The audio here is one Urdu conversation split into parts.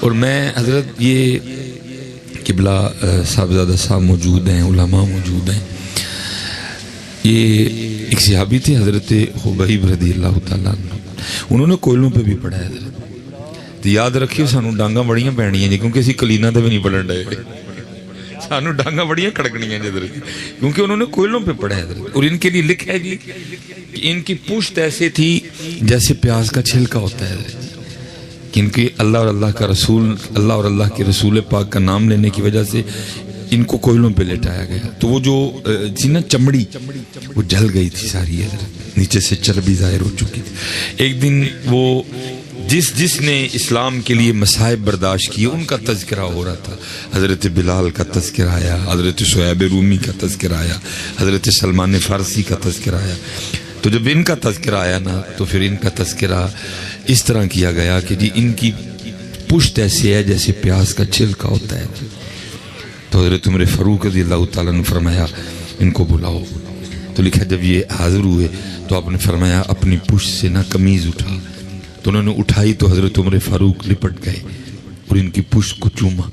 اور میں حضرت یہ قبلہ صاحبزادہ صاحب موجود ہیں، علماء موجود ہیں، یہ ایک صحابی تھے حضرت خبیب رضی اللہ تعالیٰ عنہ، انہوں نے کوئلوں پہ بھی پڑھا ہے حضرت۔ تو یاد رکھیے سانو ڈانگاں بڑیاں پینیاں جی، کیونکہ اسی کلینا تے بھی نہیں پڑھن ڈے، سانو ڈانگاں بڑیاں کھڑکنیاں جی حضرت، کیونکہ انہوں نے کوئلوں پہ پڑھا ہے حضرت۔ اور ان کے لیے لکھا ہے جی کہ ان کی پشت ایسے تھی جیسے پیاز کا چھلکا ہوتا ہے حضرت، کہ ان کی اللہ اور اللہ کا رسول، اللہ اور اللہ کے رسول پاک کا نام لینے کی وجہ سے ان کو کوئلوں پہ لٹایا گیا، تو وہ جو تھی نا چمڑی وہ جل گئی تھی ساری حضرت، نیچے سے چربی ظاہر ہو چکی تھی۔ ایک دن وہ جس نے اسلام کے لیے مصائب برداشت کیے ان کا تذکرہ ہو رہا تھا، حضرت بلال کا تذکرہ آیا، حضرت صہیب رومی کا تذکرہ آیا، حضرت سلمان فارسی کا تذکرہ آیا۔ تو جب ان کا تذکرہ آیا نا تو پھر ان کا تذکرہ اس طرح کیا گیا کہ جی ان کی پشت ایسے ہے جیسے پیاز کا چھلکا ہوتا ہے۔ تو حضرت عمر فاروق رضی اللہ تعالیٰ نے فرمایا ان کو بلاؤ، تو لکھا جب یہ حاضر ہوئے تو آپ نے فرمایا اپنی پشت سے نہ قمیض اٹھا، تو انہوں نے اٹھائی تو حضرت عمر فاروق لپٹ گئے اور ان کی پشت کو چوما۔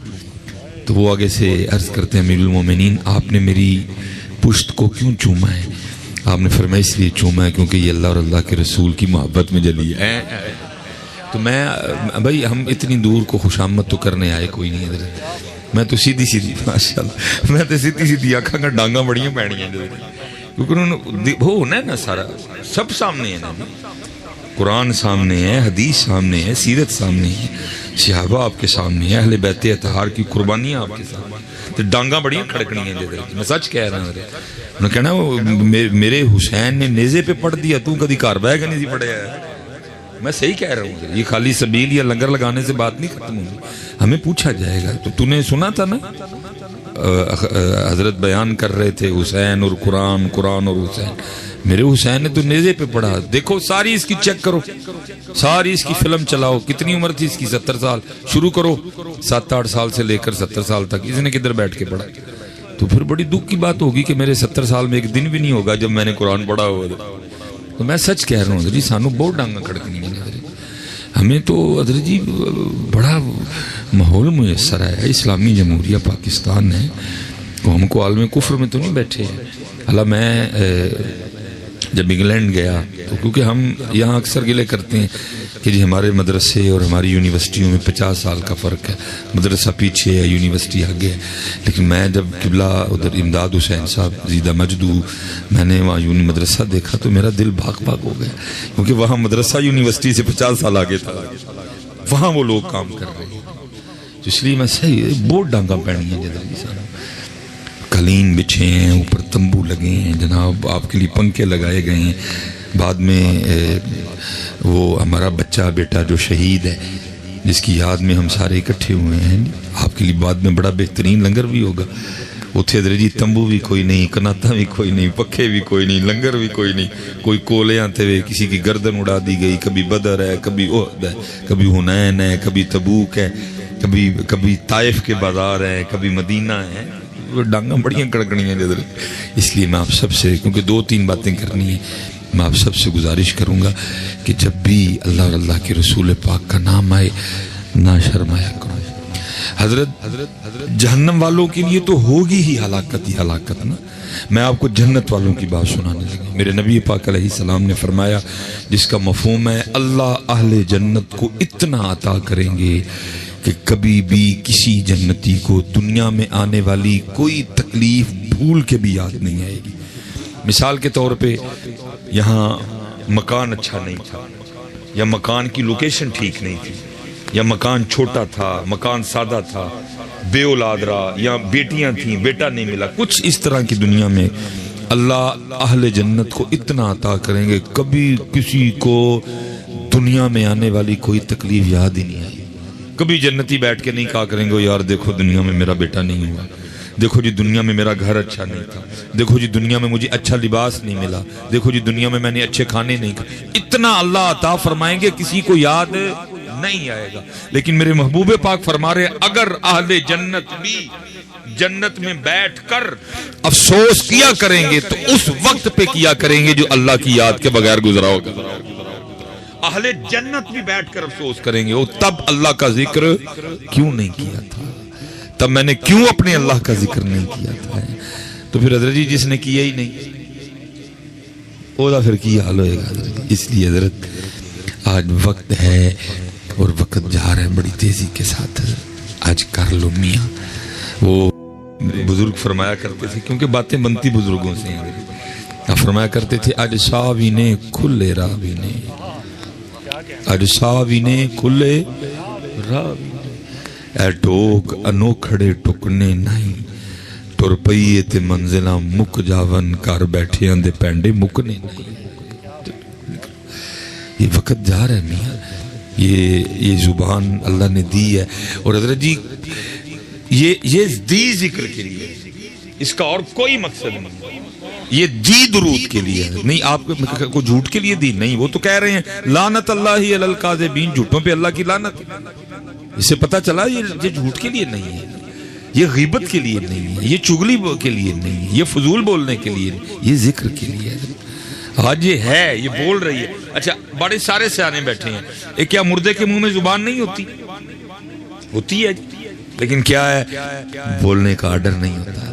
تو وہ آگے سے عرض کرتے ہیں امیر المومنین آپ نے میری پشت کو کیوں چوما ہے؟ آپ نے فرمایا اس لیے چوما ہے کیونکہ یہ اللہ اور اللہ کے رسول کی محبت میں جلی ہے۔ تو میں بھائی ہم اتنی دور کو خوش آمد تو کرنے آئے کوئی نہیں حضرت، میں تو سیدھی ماشاءاللہ میں تو سیدھی آنکھاں کا ڈانگاں بڑیاں پینیاں کیونکہ انہوں نے وہ ہونا ہے نا سارا سب سامنے ہے نا، قرآن سامنے ہے، حدیث سامنے ہے، سیرت سامنے ہے، صحابہ آپ کے سامنے ہے، اہل بیت اطہار کی قربانیاں آپ کے سامنے، تو ڈانگاں بڑیاں کھڑکنی ہیں جدھر، میں سچ کہہ رہا ہوں۔ انہوں نے کہنا وہ میرے حسین نے نیزے پہ پڑھ دیا، تو کدی کار بہ کے نہیں سی پڑھیا ہے۔ میں صحیح کہہ رہا ہوں، یہ خالی سبیل یا لنگر لگانے سے بات نہیں ختم ہوگی، ہمیں پوچھا جائے گا۔ تو نے سنا تھا نا حضرت بیان کر رہے تھے حسین اور قرآن، قرآن اور حسین، میرے حسین نے تو نیزے پہ پڑھا، دیکھو ساری اس کی چیک کرو، ساری اس کی فلم چلاؤ، کتنی عمر تھی اس کی 70 سال، شروع کرو 7-8 سال سے لے کر 70 سال تک اس نے کدھر بیٹھ کے پڑھا۔ تو پھر بڑی دکھ کی بات ہوگی کہ میرے 70 سال میں ایک دن بھی نہیں ہوگا جب میں نے قرآن پڑھا ہوگا۔ تو میں سچ کہہ رہا ہوں حضرت سانو بہت ڈانگاں کھڑکنی ہیں حضرت، ہمیں تو حضرت جی بڑا ماحول میسر ہے، اسلامی جمہوریہ پاکستان ہے، تو ہم کو عالم کفر میں تو نہیں بیٹھے ہیں۔ حالانکہ میں جب انگلینڈ گیا تو کیونکہ ہم یہاں اکثر گلے کرتے ہیں کہ جی ہمارے مدرسے اور ہماری یونیورسٹیوں میں 50 سال کا فرق ہے، مدرسہ پیچھے ہے یونیورسٹی آگے ہے، لیکن میں جب قبلہ ادھر امداد حسین صاحب زیدہ مجدو میں نے وہاں مدرسہ دیکھا تو میرا دل بھاگ بھاگ ہو گیا، کیونکہ وہاں مدرسہ یونیورسٹی سے 50 سال آگے تھا، وہاں وہ لوگ کام کر رہے ہیں۔ تو اس لیے میں صحیح بہت ڈانگاں پینی ہیں جدھر سارا، قالین بچھے ہیں، اوپر تمبو لگے ہیں جناب، آپ کے لیے پنکھے لگائے گئے ہیں۔ بعد میں وہ ہمارا بچہ بیٹا جو شہید ہے جس کی یاد میں ہم سارے اکٹھے ہوئے ہیں، آپ کے لیے بعد میں بڑا بہترین لنگر بھی ہوگا، اتھے درجی تمبو بھی کوئی نہیں، کناتا بھی کوئی نہیں، پکھے بھی کوئی نہیں، لنگر بھی کوئی نہیں، کوئی کولے آتے ہوئے کسی کی گردن اڑا دی گئی، کبھی بدر ہے، کبھی احد ہے، کبھی حنین ہے، کبھی تبوک ہے، کبھی طائف کے بازار ہے، کبھی مدینہ ہے، ڈانگاں بڑیاں کڑکنی ہیں جدھر۔ اس لیے میں آپ سب سے کیونکہ 2-3 باتیں کرنی ہیں، میں آپ سب سے گزارش کروں گا کہ جب بھی اللہ اور اللہ کے رسول پاک کا نام آئے نہ شرمایا کرو۔ حضرت جہنم والوں کے لیے تو ہوگی ہی ہلاکت نا، میں آپ کو جنت والوں کی بات سنانے لگا۔ میرے نبی پاک علیہ السلام نے فرمایا جس کا مفہوم ہے اللہ اہل جنت کو اتنا عطا کریں گے کہ کبھی بھی کسی جنتی کو دنیا میں آنے والی کوئی تکلیف بھول کے بھی یاد نہیں آئے گی۔ مثال کے طور پہ یہاں مکان اچھا نہیں تھا، یا مکان کی لوکیشن ٹھیک نہیں تھی، یا مکان چھوٹا تھا، مکان سادہ تھا، بے اولاد رہا، یا بیٹیاں تھیں بیٹا نہیں ملا، کچھ اس طرح کی دنیا میں اللہ اہل جنت کو اتنا عطا کریں گے کبھی کسی کو دنیا میں آنے والی کوئی تکلیف یاد ہی نہیں آئی۔ کبھی جنتی بیٹھ کے نہیں کہا کریں گے یار دیکھو دنیا میں میرا بیٹا نہیں ہوا، دیکھو جی دنیا میں میرا گھر اچھا نہیں تھا، دیکھو جی دنیا میں مجھے اچھا لباس نہیں ملا، دیکھو جی دنیا میں نے اچھے کھانے نہیں کھائے، اتنا اللہ عطا فرمائیں گے کسی کو یاد نہیں آئے گا۔ لیکن میرے محبوب پاک فرما رہے اگر اہل جنت بھی جنت میں بیٹھ کر افسوس کیا کریں گے تو اس وقت پہ کیا کریں گے جو اللہ کی یاد کے بغیر گزرا ہوگا۔ اہل جنت بھی بیٹھ کر افسوس کریں گے وہ تب اللہ کا ذکر کیوں نہیں کیا تھا، تب میں نے کیوں اپنے اللہ کا ذکر نہیں کیا تھا۔ تو پھر حضرت جی جس نے کیا ہی نہیں وہ پھر کی حال ہوئے گا حضرت۔ اس لیے حضرت آج وقت ہے اور وقت جا رہا ہے بڑی تیزی کے ساتھ، آج کر لو میاں۔ وہ بزرگ فرمایا کرتے تھے، کیونکہ باتیں بنتی بزرگوں سے ہیں، فرمایا کرتے تھے اج ساوی نے کھلے راوی نے، اج ساوی نے کھلے راوی نے، اے ٹوک انوکھڑے ٹکنے نہیں، ٹر پئیے تے منزلہ مک جاون، کر بیٹھے اندے پینڈے مکنے نہیں۔ یہ وقت جا رہا ہے میاں، یہ زبان اللہ نے دی ہے، اور حضرت جی یہ دی ذکر کے لیے، اس کا اور کوئی مقصد نہیں، یہ دی درود کے لیے نہیں، آپ کو جھوٹ کے لیے دی نہیں۔ وہ تو کہہ رہے ہیں لعنت اللہ علی الکاذبین، جھوٹوں پہ اللہ کی لعنت۔ اس سے پتہ چلا یہ جھوٹ کے لیے نہیں ہے، یہ غیبت کے لیے نہیں ہے، یہ چغلی کے لیے نہیں ہے، یہ فضول بولنے کے لیے نہیں، یہ ذکر کے لیے ہے۔ آج یہ ہے، یہ بول رہی ہے۔ اچھا بڑے سارے سیانے بیٹھے ہیں، ایک کیا مردے کے منہ میں زبان نہیں ہوتی؟ ہوتی ہے، لیکن کیا ہے بولنے کا آرڈر نہیں ہوتا۔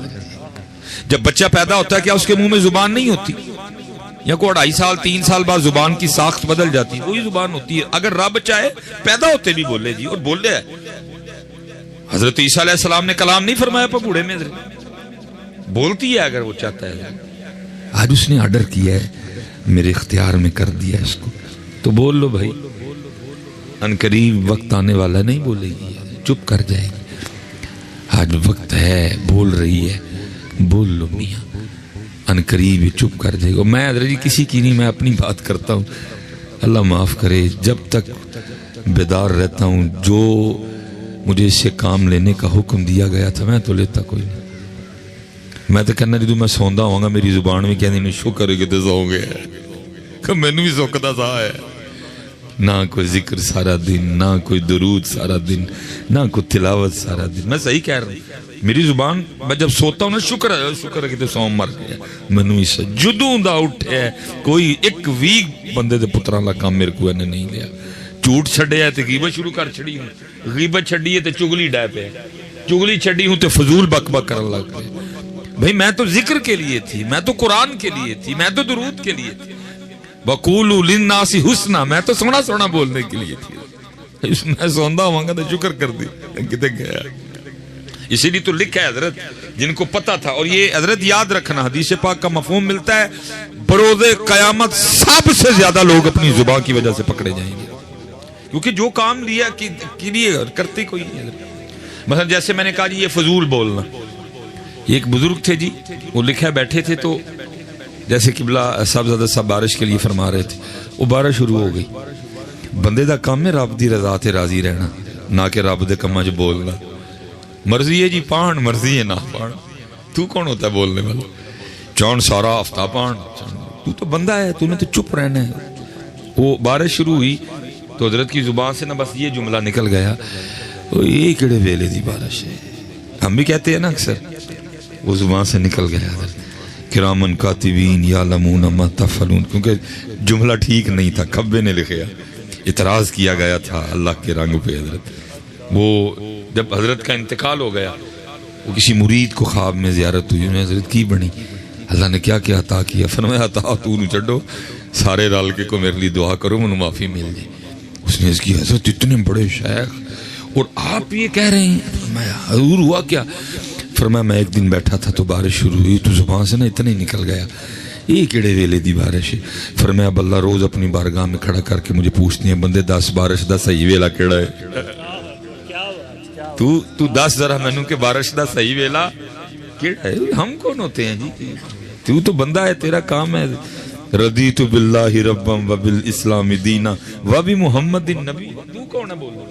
جب بچہ پیدا ہوتا ہے کیا اس کے منہ میں زبان نہیں ہوتی؟ یا کوئی 2.5 سال 3 سال بعد زبان کی ساخت بدل جاتی ہے، وہی زبان ہوتی ہے۔ اگر رب چاہے پیدا ہوتے بھی بولے جی، اور بولے ہے۔ حضرت عیسیٰ علیہ السلام نے کلام نہیں فرمایا پگوڑے میں، بولتی ہے اگر وہ چاہتا ہے۔ آج اس نے آرڈر کیا ہے، میرے اختیار میں کر دیا اس کو، تو بول لو بھائی، ان قریب وقت آنے والا نہیں بولے گی، چپ کر جائے گی۔ آج وقت ہے، بول رہی ہے، بول لو میاں، ان قریب چپ کر جائے گا۔ میں حضرت جی کسی کی نہیں، میں اپنی بات کرتا ہوں، اللہ معاف کرے، جب تک بیدار رہتا ہوں جو مجھے اس سے کام لینے کا حکم دیا گیا تھا میں تو لیتا کوئی نہیں۔ میں تو کہنا جدو میں سوندا ہوں گا میری زبان میں کہنے میں شکر ہے کہ تے سو گیا کہ میں نے بھی سوکتا سا ہے، نہ کوئی ذکر سارا دن، نہ کوئی درود سارا دن، نہ کوئی تلاوت سارا دن۔ میں صحیح کہہ رہا ہوں، میری زبان میں جب سوتا ہوں نا شکر ہے کہ تے سو مر گیا، میں نے اس جدوں دا اٹھے کوئی ایک ویک بندے دے پتراں دا کام میرے کو نہیں لیا۔ جھوٹ چھڑے ہے تے غیبت شروع کر چھڑی ہوں، غیبت چھڑی ہے تے چگلی ڈے پہ، چگلی چھڑی ہوں تے فضول بک بک کرن لگ پے۔ بھئی میں تو ذکر کے لیے تھی، میں تو قرآن کے لیے تھی، میں تو درود کے لیے تھی۔ وَقُولُوا لِلنَّاسِ حُسْنًا، میں تو سونا سونا بولنے کے لیے تھی۔ میں سوندا ہوں گا تو شکر کر دی کتے گیا۔ اسی لیے تو لکھا ہے حضرت جن کو پتا تھا، اور یہ حضرت یاد رکھنا حدیث پاک کا مفہوم ملتا ہے، بروز قیامت سب سے زیادہ لوگ اپنی زبان کی وجہ سے پکڑے جائیں گے، کیونکہ جو کام لیا کے لیے کرتے کوئی نہیں حضرت۔ مثلا جیسے میں نے کہا جی یہ فضول بولنا، ایک بزرگ تھے جی، وہ لکھا بیٹھے تھے تو جیسے قبلہ صاحبزادہ صاحب بارش کے لیے فرما رہے تھے، وہ بارش شروع ہو گئی۔ بندے دا کام ہے رب دی رضا تے راضی رہنا، نہ کہ رب دے کماں جو بولنا۔ مرضی ہے جی پان، مرضی ہے نہ پان، تو کون ہوتا ہے بولنے والا؟ چون سارا ہفتہ پان، تو تو بندہ ہے، تو نے تو چپ رہنا ہے۔ وہ بارش شروع ہوئی تو حضرت کی زبان سے نہ بس یہ جملہ نکل گیا، یہ کڑے ویلے دی بارش ہے۔ ہم بھی کہتے ہیں نا اکثر، وہ زبان سے نکل گیا حضرت کرامن کاتبین یعلمون ما تفعلون، کیونکہ جملہ ٹھیک نہیں تھا، کھبے نے لکھیا، اعتراض کیا گیا تھا اللہ کے رنگ پہ حضرت۔ وہ جب حضرت کا انتقال ہو گیا، وہ کسی مرید کو خواب میں زیارت ہوئی، انہیں حضرت کی بنی، اللہ نے کیا کیا عطا کیا؟ فرمایا عطا تو نو چھڈو، سارے رل کے کو میرے لیے دعا کرو منو معافی مل جائے۔ اس نے اس کی حضرت اتنے بڑے شیخ اور آپ یہ کہہ رہے ہیں؟ فرمایا حضور ہوا کیا؟ فرمایا میں ایک دن بیٹھا تھا تو بارش شروع ہوئی تو زبان سے نا اتنا ہی نکل گیا، یہ کیڑے ویلے دی بارش ہے۔ فرمایا اب اللہ روز اپنی بارگاہ میں کھڑا کر کے مجھے پوچھتی ہیں بندے 10 بارش دا صحیح ویلا کیڑا ہے؟ تو 10 ذرا مینوں کہ بارش دا صحیح ویلا کیڑا ہے؟ ہم کون ہوتے ہیں جی؟ تو بندہ ہے، تیرا کام ہے رضیت باللہ ربا و بالاسلام دینا و بمحمد نبی، تو کون ہے بولو؟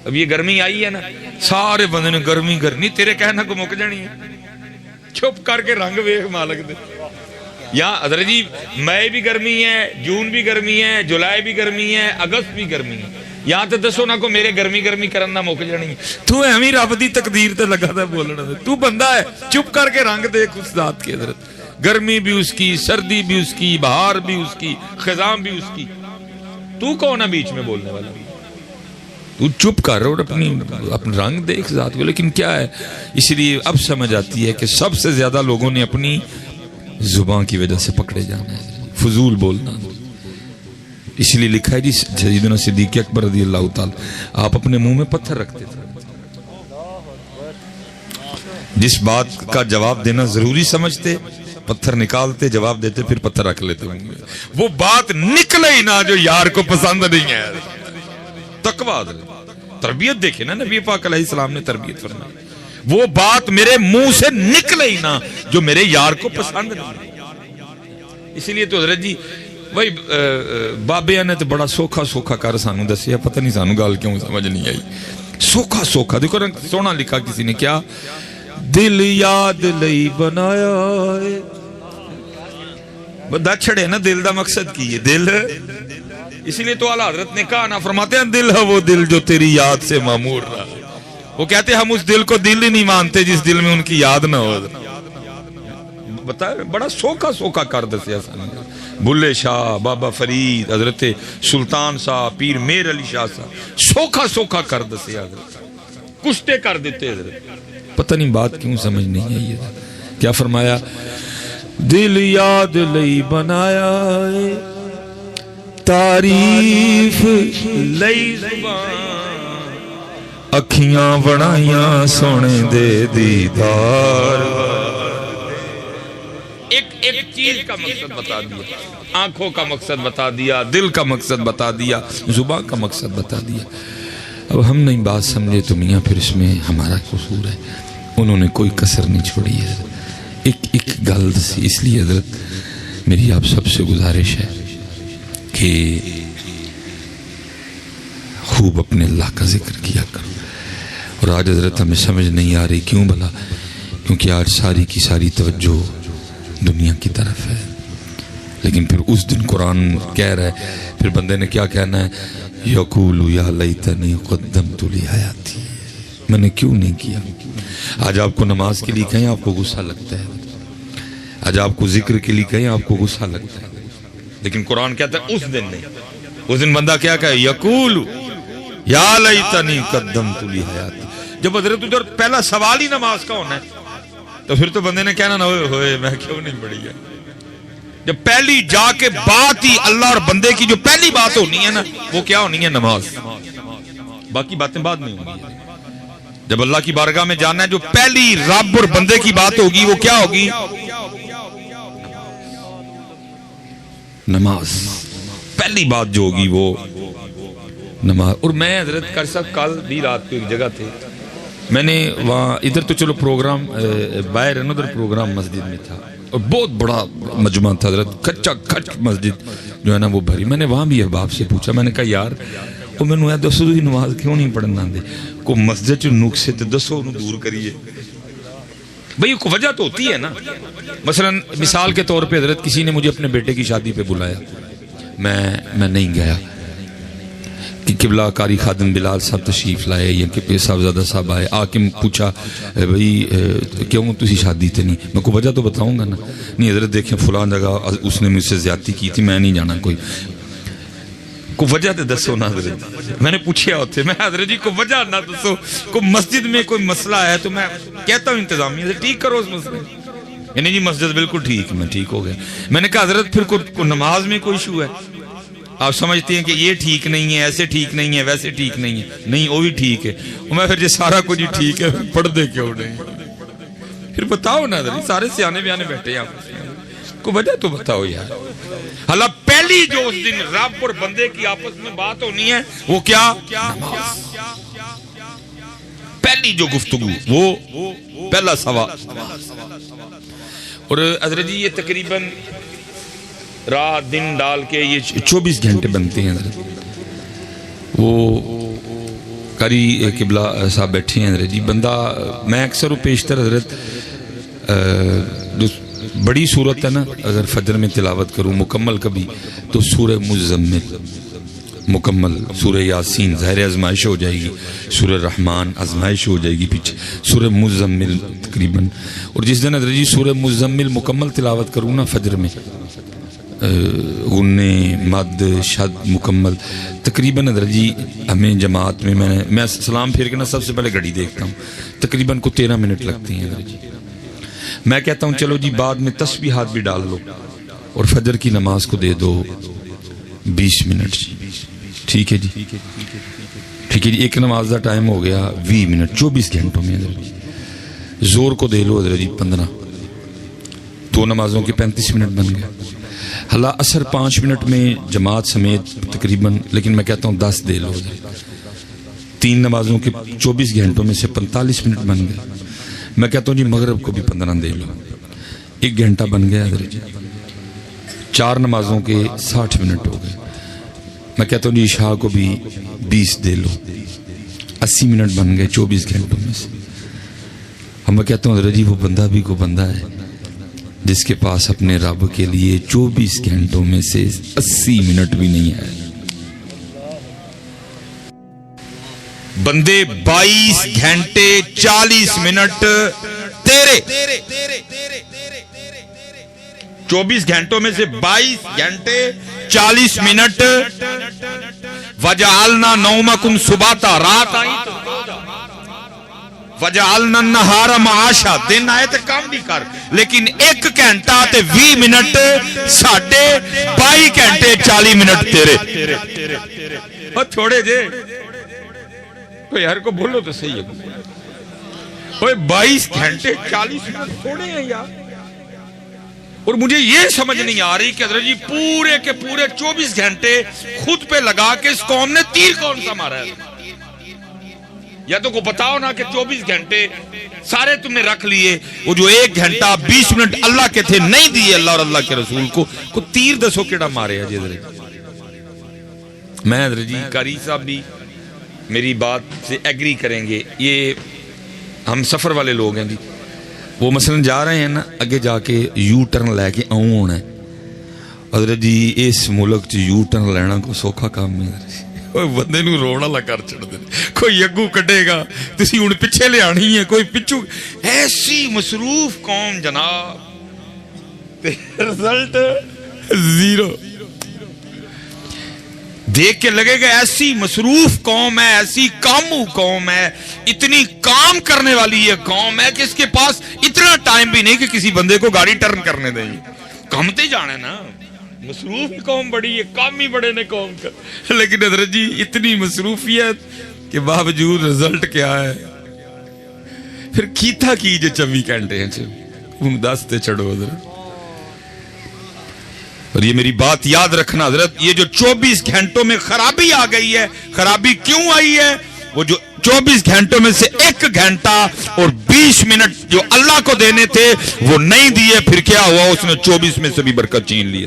اب یہ گرمی آئی ہے نا، سارے بندے نے گرمی کرنی، تیرے کہنا کو مک جانی ہے، چھپ کر کے رنگ ویکھ مالک دے۔ یا حضرت جی مئی بھی گرمی ہے، جون بھی گرمی ہے، جولائی بھی گرمی ہے، اگست بھی گرمی ہے، یہاں تے دسو نہ کو میرے گرمی کرنا مک جانی، تو ایویں رب دی تقدیر تے لگا تھا بولنا، تو بندہ ہے چپ کر کے رنگ دیکھ اس ذات کے حضرت، گرمی بھی اس کی، سردی بھی اس کی، بہار بھی اس کی، خزاں بھی اس کی، تو کون ہے بیچ میں بولنے والا؟ تو چپ کر اور اپنا رنگ دیکھ ذات کو. لیکن کیا ہے، اس لیے اب سمجھ آتی ہے کہ سب سے زیادہ لوگوں نے اپنی زبان کی وجہ سے پکڑے جانا ہے، فضول بولنا. اس لیے لکھا ہے جی سیدنا صدیق اکبر رضی اللہ تعالی، آپ اپنے منہ میں پتھر رکھتے تھے. جس بات کا جواب دینا ضروری سمجھتے پتھر نکالتے، جواب دیتے، پھر پتھر رکھ لیتے. وہ بات نکلے ہی نہ جو یار کو پسند نہیں ہے. تقویٰ تربیت دیکھے نا نبی پاک علیہ السلام نے تربیت فرمائی. وہ بات میرے منہ سے نکلے ہی نہ جو میرے یار کو پسند نہیں. اس لیے تو حضرت جی وہی بابے نے تو بڑا سوکھا سوکھا کر سانو دسیا، پتہ نہیں سانو گال کیوں سمجھ نہیں آئی. سوکھا سوکھا دیکھو سونا لکھا کسی نے، کیا دل یاد لئی بنایا ہے. بندہ چھڑے نا دل دا مقصد کی ہے دل. اسی لیے تو اعلیٰ حضرت نے کہا نا، فرماتے ہیں دل ہے وہ دل جو تیری یاد سے معمور رہا. وہ کہتے ہیں ہم اس دل کو دل ہی نہیں مانتے جس دل میں ان کی یاد نہ ہو. بتائے بڑا سوکھا سوکھا کر دسیا سن. بلے شاہ، بابا فرید، حضرت سلطان صاحب، پیر میر علی شاہ صاحب، سوکھا سوکھا کر دسیا حضرت، کشتے کر دیتے حضرت. پتہ نہیں بات کیوں سمجھ نہیں آئی ہے. کیا فرمایا؟ دل یاد لئی بنایا ہے، تعریف لئی زبان، اکھیاں بنائیاں سونے دے دیدار. ایک چیز کا مقصد بتا دیا، آنکھوں کا مقصد بتا دیا، دل کا مقصد بتا دیا، زبان کا مقصد بتا دیا. اب ہم نہیں بات سمجھے تو میاں پھر اس میں ہمارا قصور ہے. انہوں نے کوئی کسر نہیں چھوڑی ہے. ایک گل سی. اس لیے حضرت میری آپ سب سے گزارش ہے کہ خوب اپنے اللہ کا ذکر کیا کرو. اور آج حضرت ہمیں سمجھ نہیں آ رہی کیوں بھلا؟ کیونکہ آج ساری کی ساری توجہ دنیا کی طرف ہے. لیکن پھر اس دن قرآن کہہ رہا ہے، پھر بندے نے کیا کہنا ہے؟ یقول یا لیتنی قدمت لی حیاتی، میں نے کیوں نہیں کیا. آج آپ کو نماز کے لیے کہیں آپ کو غصہ لگتا ہے، آج آپ کو ذکر کے لیے کہیں آپ کو غصہ لگتا ہے. لیکن قرآن کہتا ہے اس دن نہیں. اس دن بندہ کیا کہے؟ یقول یا لیتنی قدمت لی حیاتی. جب حضرت ادھر پہلا سوال ہی نماز کا ہونا ہے تو پھر تو بندے نے کہنا نہ ہوئے میں کیوں نہیں پڑھی ہے. جب پہلی جا کے بات ہی اللہ اور بندے کی جو پہلی بات ہونی ہے نا وہ کیا ہونی ہے؟ نماز. باقی باتیں بعد میں ہوں گی. جب اللہ کی بارگاہ میں جانا ہے جو پہلی رب اور بندے کی بات ہوگی وہ کیا ہوگی؟ نماز. پہلی بات جو ہوگی وہ نماز. اور میں حضرت کر صاحب کل بھی رات کو ایک جگہ تھے، میں نے وہاں ادھر تو چلو پروگرام باہر ادھر پروگرام مسجد میں تھا اور بہت بڑا مجمع تھا حضرت، کچا کچ مسجد جو ہے نا وہ بھری. میں نے وہاں بھی احباب سے پوچھا، میں نے کہا یار وہ میں نے دسو تھی نماز کیوں نہیں پڑھنا دے کو مسجد چ نقصے تے دسو انہوں دور کریے. بھئی کو وجہ تو ہوتی ہے نا. مثلا مثال کے طور پہ حضرت کسی نے مجھے اپنے بیٹے کی شادی پہ بلایا، میں نہیں گیا. کہ قبلہ کاری خادم بلال صاحب تشریف لائے یا کہ صاحبزادہ صاحب آئے، آکے پوچھا بھئی کیوں تسی شادی تے نہیں؟ میں کو وجہ تو بتاؤں گا نا. نہیں حضرت دیکھیں فلان جگہ اس نے مجھ سے زیادتی کی تھی، میں نہیں جانا. کو وجہ تے دسو نا حضرت. میں نے پوچھیا ہوتے، میں حضرت جی کو وجہ نہ دسو، کو مسجد میں کوئی مسئلہ ہے تو میں کہتا ہوں انتظامیہ سے ٹھیک کرو اس مسئلے. یعنی جی مسجد بالکل ٹھیک، میں ٹھیک ہو گیا. میں نے کہا حضرت پھر کو نماز میں کوئی ایشو ہے؟ آپ سمجھتے ہیں کہ یہ ٹھیک نہیں ہے، ایسے ٹھیک نہیں ہے، ویسے ٹھیک نہیں ہے. نہیں وہ بھی ٹھیک ہے. میں پھر جی سارا کچھ ٹھیک ہے پڑھ دے کیوں نہیں؟ پھر بتاؤ نا حضرت، سارے سیانے بیانے بیٹھے ہیں آپ کو وجہ تو بتاؤ یار. حالا پہلی جو اس دن رب اور بندے کی آپس میں بات ہونی ہے وہ کیا؟ نماز. پہلی جو گفتگو وہ پہلا سوال. اور حضرت جی یہ تقریباً رات دن ڈال کے یہ 24 گھنٹے بنتے ہیں حضرت. وہ قاری قبلہ صاحب بیٹھے ہیں حضرت جی. بندہ میں اکثر و پیشتر حضرت جو بڑی صورت ہے نا اگر فجر میں تلاوت کروں مکمل کبھی تو سورہ مزمل مکمل، سورہ یاسین ظاہر ازمائش ہو جائے گی، سورہ رحمان ازمائش ہو جائے گی پیچھے، سورہ مزمل تقریباً. اور جس دن حضرت جی سورہ مزمل مکمل تلاوت کروں نا فجر میں غنے مد شد مکمل تقریباً حضرت جی ہمیں جماعت میں میں سلام پھیر کے نا سب سے پہلے گھڑی دیکھتا ہوں، تقریباً کو 13 منٹ لگتی ہیں حضرت جی۔ میں کہتا ہوں چلو جی بعد میں تسبیحات بھی ڈال لو اور فجر کی نماز کو دے دو 20 منٹ جی، ٹھیک ہے جی، ٹھیک ہے جی۔ ایک نماز دا ٹائم ہو گیا 20 منٹ 24 گھنٹوں میں حضرت جی۔ زور کو دے لو حضرت جی 15، 2 نمازوں کے 35 منٹ بن گئے۔ حالا اثر 5 منٹ میں جماعت سمیت تقریباً، لیکن میں کہتا ہوں 10 دے لو حضرت۔ 3 نمازوں کے 24 گھنٹوں میں سے 45 منٹ بن گئے۔ میں کہتا ہوں جی مغرب کو بھی 15 دے لو، 1 گھنٹہ بن گیا حضرت جی۔ 4 نمازوں کے 60 منٹ ہو گئے۔ میں کہتا ہوں جی عشاء کو بھی 20 دے لو، 80 منٹ بن گئے 24 گھنٹوں میں سے۔ ہم میں کہتا ہوں حضرت جی وہ بندہ بھی کو بندہ ہے جس کے پاس اپنے رب کے لیے 24 گھنٹوں میں سے 80 منٹ بھی نہیں ہے۔ بندے 22 گھنٹے 40 منٹ تیرے، 24 گھنٹوں میں سے 22 گھنٹے 40 منٹ وجعلنا نومکم سباتا، رات آئی تو وجعلنا النہار معاشا، دن آئے تو کام بھی کر، لیکن 1 گھنٹہ تے 20 منٹ ساڑھے 22 گھنٹے 40 منٹ تیرے۔ اور چھوڑے جے کوئی ہر کو بولو تو صحیح ہے، کوئی 22 گھنٹے 40 منٹ چھوڑے ہیں یار۔ اور مجھے یہ سمجھ نہیں آ رہی کہ حضرت جی پورے کے پورے 24 گھنٹے خود پہ لگا کے اس قوم نے تیر کون سا مارا ہے؟ یا تو کو بتاؤ نا کہ 24 گھنٹے سارے تم نے رکھ لیے، وہ جو 1 گھنٹہ 20 منٹ اللہ کے تھے نہیں دیے اللہ اور اللہ کے رسول کو تیر دسو کیڑا مارے ہے جی حضرت۔ میں حضرت جی قاری صاحب بھی میری بات سے ایگری کریں گے، یہ ہم سفر والے لوگ ہیں جی، وہ مثلا جا رہے ہیں نا اگے جا کے یو ٹرن لے کے آؤں ہونا ہے حضرت جی، اس ملک چ یو ٹرن لینا کو سوکھا کام نہیں حضرت جی، کوئی بندے نو رونا لا کر چھڑ دے، کوئی اگو کٹے گا تسی ہن پیچھے لے آنی ہے، کوئی پچھو، ایسی مصروف قوم جناب، رزلٹ 0۔ دیکھ کے لگے گا ایسی مصروف قوم ہے، ایسی کامو قوم ہے، اتنی کام کرنے والی یہ قوم ہے کہ اس کے پاس اتنا ٹائم بھی نہیں کہ کسی بندے کو گاڑی ٹرن کرنے دیں۔ کامتے جانے نا، مصروف قوم بڑی ہے، کام ہی بڑے نے قوم کا، لیکن حضرت جی اتنی مصروفیت کے باوجود رزلٹ کیا ہے؟ پھر کیتا کی جو 24 گھنٹے ہیں ان 10 تے چھڑو حضرت۔ اور یہ میری بات یاد رکھنا حضرت، یہ جو 24 گھنٹوں میں خرابی آ گئی ہے، خرابی کیوں آئی ہے؟ وہ جو 24 گھنٹوں میں سے 1 گھنٹہ اور 20 منٹ جو اللہ کو دینے تھے وہ نہیں دیے، پھر کیا ہوا؟ اس نے 24 میں سے بھی برکت چھین لی۔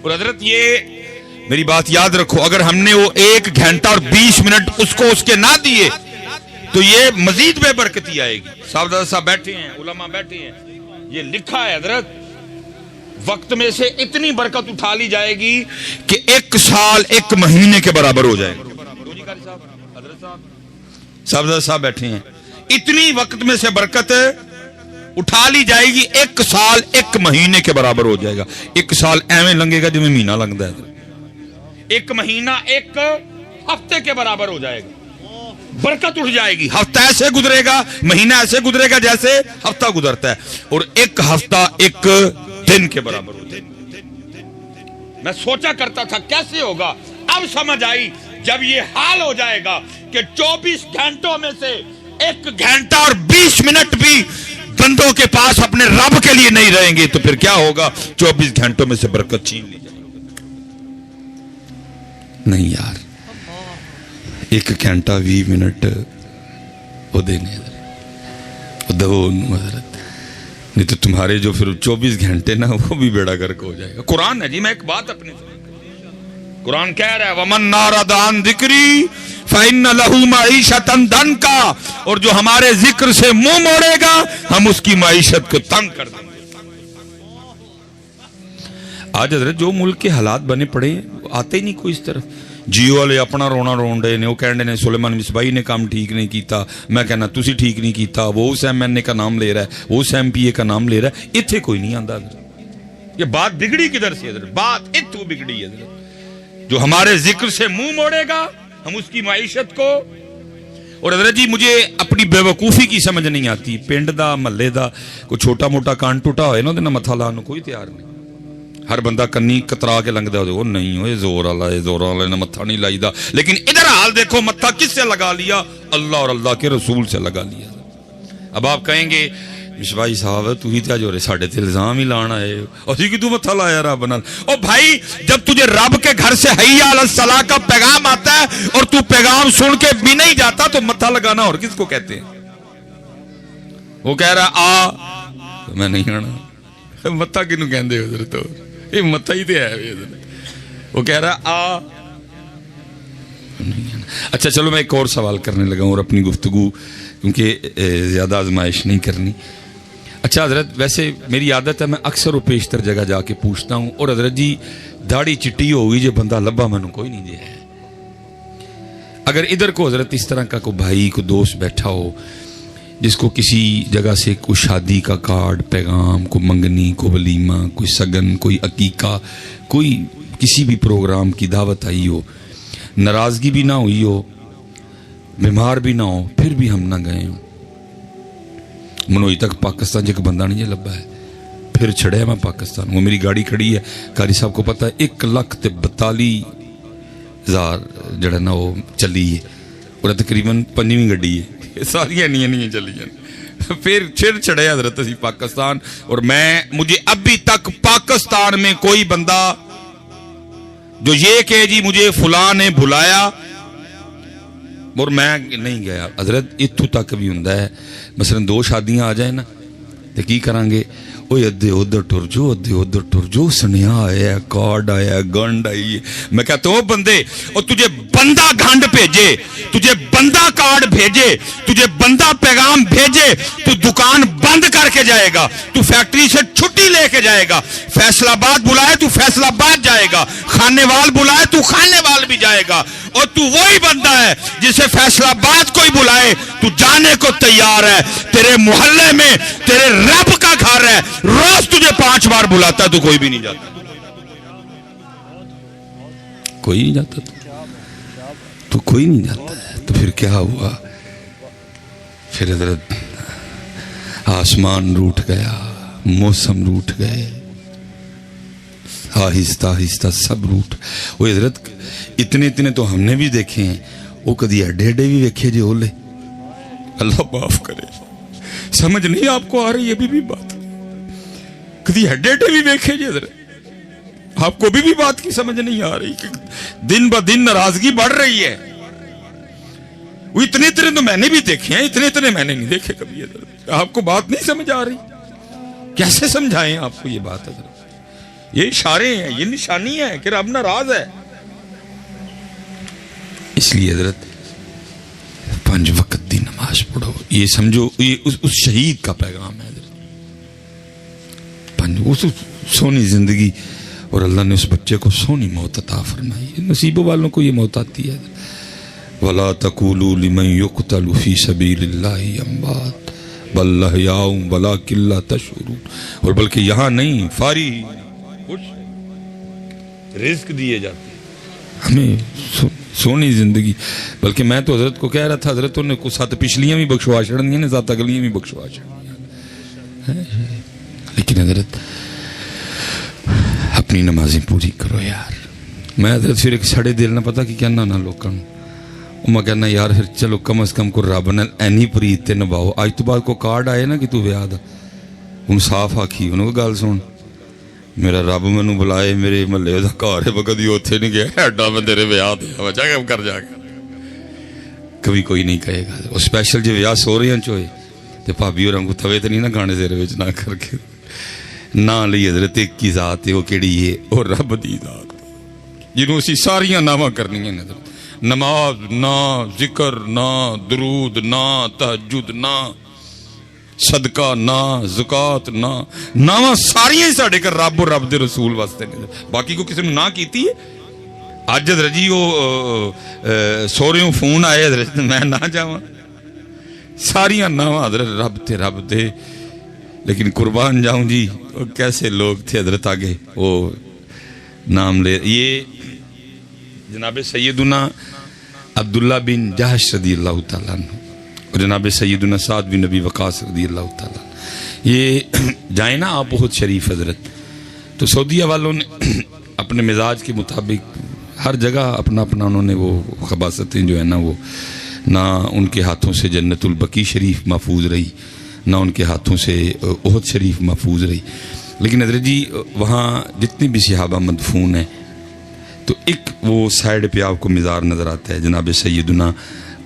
اور حضرت یہ میری بات یاد رکھو، اگر ہم نے وہ 1 گھنٹہ اور 20 منٹ اس کو اس کے نہ دیے تو یہ مزید بے برکتی آئے گی۔ صاحب صاحب بیٹھے ہیں، علماء بیٹھے ہیں، یہ لکھا ہے حضرت، وقت میں سے اتنی برکت اٹھا لی جائے گی کہ 1 سال 1 مہینے کے برابر ہو جائے گا۔ صاحب صاحب بیٹھے ہیں، اتنی وقت میں سے برکت اٹھا لی جائے گی 1 سال 1 مہینے کے برابر ہو جائے گا۔ 1 سال ایویں لنگے گا جو میں مہینہ لگتا ہے، 1 مہینہ 1 ہفتے کے برابر ہو جائے گا، برکت اٹھ جائے گی۔ ہفتہ ایسے گزرے گا، مہینہ ایسے گزرے گا جیسے ہفتہ گزرتا ہے، اور 1 ہفتہ 1 دن کے برابر ہوتے۔ میں سوچا کرتا تھا کیسے ہوگا، اب سمجھ آئی جب یہ حال ہو جائے گا کہ 24 گھنٹوں میں سے 1 گھنٹہ اور 20 منٹ بھی بندوں کے پاس اپنے رب کے لیے نہیں رہیں گے تو پھر کیا ہوگا؟ 24 گھنٹوں میں سے برکت چھین لی جائے گی۔ نہیں یار، 1 گھنٹہ 20 منٹ وہ دینے دو حضرت، نہیں تو تمہارے جو پھر 24 گھنٹے نا وہ بھی بیڑا گرک ہو جائے گا۔ قرآن ہے جی، میں ایک بات اپنے قرآن کہہ رہا ہے وَمَنْ نَارَدَ عَنْ ذِكْرِي فَإِنَّ لَهُ مَعِيشَةً ضَنْكَ، اور جو ہمارے ذکر سے منہ موڑے گا ہم اس کی معیشت کو تنگ کر دیں گے۔ آج حضرت جو ملک کے حالات بنے پڑے ہیں آتے ہی نہیں کوئی اس طرف۔ جیو والے اپنا رونا رون رہے نے، وہ کہنے نے سلیمان مصباحی نے کام ٹھیک نہیں کیتا، میں کہنا تسی ٹھیک نہیں کیتا، وہ اس ایم این اے کا نام لے رہا ہے، وہ اس ایم پی اے کا نام لے رہا ہے، اتھے کوئی نہیں آندا۔ یہ بات بگڑی کدھر سے حضرت؟ بات اتو بگڑی ہے حضرت. جو ہمارے ذکر سے منہ موڑے گا ہم اس کی معیشت کو. اور حضرت جی مجھے اپنی بے وقوفی کی سمجھ نہیں آتی. پنڈ دا محلے دا کوئی چھوٹا موٹا کان ٹوٹا ہوئے نا دے متھا لاؤ کوئی تیار نہیں. ہر بندہ کنی کترا کے لنگدا ہو نہیں ہوئے زور والا نے متھا نہیں لائی دا. لیکن ادھر حال دیکھو متھا کس سے لگا لیا؟ اللہ اور اللہ کے رسول سے لگا لیا. اب آپ کہیں گے مشوائی صاحب تو ہی تھا جو ساڑھے تے الزام ہی لانا ہے اسی کی تو متھا لایا رب نال. او بھائی جب تجھے رب کے گھر سے حی علی الصلاۃ کا پیغام آتا ہے اور تو پیغام سن کے بھی نہیں جاتا تو متھا لگانا اور کس کو کہتے ہیں؟ وہ کہہ رہا آ میں نہیں آنا. متھا کنوں کہندے ہو حضرت؟ یہ متھا ہی تے ہے حضرت. وہ کہہ رہا آ. اچھا چلو میں ایک اور سوال کرنے لگا ہوں اور اپنی گفتگو کیونکہ زیادہ آزمائش نہیں کرنی. اچھا حضرت ویسے میری عادت ہے میں اکثر و بیشتر جگہ جا کے پوچھتا ہوں اور حضرت جی داڑھی چٹی ہوگی جو بندہ لبا میں کوئی نہیں دیا ہے. اگر ادھر کو حضرت اس طرح کا کوئی بھائی کوئی دوست بیٹھا ہو جس کو کسی جگہ سے کوئی شادی کا کارڈ پیغام کوئی منگنی کوئی ولیمہ کوئی سگن کوئی عقیقہ کوئی کسی بھی پروگرام کی دعوت آئی ہو ناراضگی بھی نہ ہوئی ہو بیمار بھی نہ ہو پھر بھی ہم نہ گئے ہوں منوئی تک پاکستان جے بندہ نہیں لبا ہے پھر چھڑے میں پاکستان. وہ میری گاڑی کھڑی ہے قاری صاحب کو پتا ہے 1,42,000 جڑا نا وہ چلی ہے اور تقریباً 5ویں گڈی ہے ساری نہیں چلی ہیں. پھر چھڑے حضرت اسی پاکستان. اور مجھے ابھی تک پاکستان میں کوئی بندہ جو یہ کہ جی مجھے فلاں نے بلایا اور میں نہیں گیا حضرت اتو تک بھی ہوں ہے. مثلا 2 شادیاں آ جائیں نا تو کی کریں گے وہ ادھے ادھر ٹر جو ادھے ادھر ٹر جو سنیا آیا کارڈ آیا گنڈ آئی ہے. میں کہتا ہوں بندے اور تجھے بندہ گھنڈ بھیجے تجھے بندہ کارڈ بھیجے تجھے بندہ پیغام بھیجے تو دکان بند کر کے جائے گا تو فیکٹری سے چھٹی لے کے جائے گا. فیصل آباد بلائے تو فیصل آباد جائے گا. خانے وال بلائے تو خانے وال بھی جائے گا. اور تو وہی بندہ ہے جسے فیصل آباد کوئی بلائے تو جانے کو تیار ہے. تیرے محلے میں تیرے رب کا گھر ہے روز تجھے 5 بار بلاتا ہے تو کوئی بھی نہیں جاتا کوئی نہیں جاتا تو کوئی نہیں جاتا ہے. تو پھر کیا ہوا؟ پھر حضرت آسمان روٹ گیا موسم روٹ گئے آہستہ آہستہ سب روٹ. وہ حضرت اتنے تو ہم نے بھی دیکھے ہیں وہ کدی ایڈے بھی دیکھے جی اولے اللہ معاف کرے سمجھ نہیں آپ کو آ رہی ہے بھی بات کدی ایڈے بھی دیکھے جی حضرت آپ کو بھی بات کی سمجھ نہیں آ رہی کہ دن بہ دن ناراضگی بڑھ رہی ہے. وہ اتنے تو میں نے بھی دیکھے ہیں اتنے میں نے نہیں دیکھے کبھی حضرت. آپ کو بات نہیں سمجھ آ رہی کیسے سمجھائیں آپ کو یہ بات حضرت؟ یہ اشارے ہیں یہ نشانی ہے کہ رب ناراض ہے. اس لیے حضرت 5 وقت دی نماز پڑھو. یہ سمجھو یہ اس شہید کا پیغام ہے حضرت. 5 اس سونی زندگی اور اللہ نے اس بچے کو سونی موت عطا فرمائی. نصیبوں والوں کو یہ موت آتی ہے. وَلَا تَقُولُوا لِمَنْ يُقْتَلُ فِي سَبِيلِ اللَّهِ أَمْوَاتٌ بَلْ أَحْيَاءٌ وَلَكِنْ لَا تَشْعُرُونَ. اور بلکہ یہاں نہیں فاری کچھ رزق دیے جاتے ہمیں سونی زندگی. بلکہ میں تو حضرت کو کہہ رہا تھا حضرت نے کچھ 7 پچھلیاں بھی بخشوا چڑھنی ہیں 7 اگلیاں بھی بخشوا چڑھنی. لیکن حضرت اپنی نمازیں پوری کرو یار. میں حضرت پھر ایک سڑے دل نہ پتا کہ کہنا نہ لوگوں میں کہنا یار پھر چلو کم از کم کو رب نے اینی پریت تے نباؤ. اج تو بعد کو کارڈ آئے نا کہ تو ویاہ دا ہوں صاف آکھی انہوں کو گل سن میرا رب مینوں بلائے میرے محلے دا گھر ہے کدی اوتھے نہیں گیا ایڈا میں تیرے ویاہ دیا جا کے کر جا کے کبھی کوئی نہیں کہے گا. وہ اسپیشل جو ویاہ سو رہے ہیں چوئے تو بھابی اور کو توے تو نہیں نا گانے زیرے وچ نہ کر کے نہ لئی حضرت ایک کی ذات ہے وہ کیڑی ہے اور رب دی ذات جنہوں اسی ساریاں نامہ کرنی ہیں. نماز نہ ذکر نہ درود نہ تہجد نہ صدقہ نہ زکات نہ نامہ ساریاں ہی ساڑھے کر رب اور رب دے رسول واسطے نے. باقی کو کسی نے نہ کیتی ہے. اج حضرت جی وہ سوریوں فون آئے حضرت میں نہ جاواں ساریاں نامہ حضرت رب تے لیکن قربان جاؤں جی وہ کیسے لوگ تھے حضرت آگے وہ نام لے. یہ جناب سیدنا عبداللہ بن جہش رضی اللہ تعالیٰ عنہ اور جناب سیدنا سعد بن نبی وقاص رضی اللہ تعالیٰ عنہ یہ جائیں نا آپ بہت شریف حضرت. تو سعودیہ والوں نے اپنے مزاج کے مطابق ہر جگہ اپنا اپنا انہوں نے وہ خباستیں جو ہے نا وہ نہ ان کے ہاتھوں سے جنت البقیع شریف محفوظ رہی نہ ان کے ہاتھوں سے احد شریف محفوظ رہی. لیکن حضرت جی وہاں جتنی بھی صحابہ مدفون ہیں تو ایک وہ سائڈ پہ آپ کو مزار نظر آتا ہے جناب سیدنا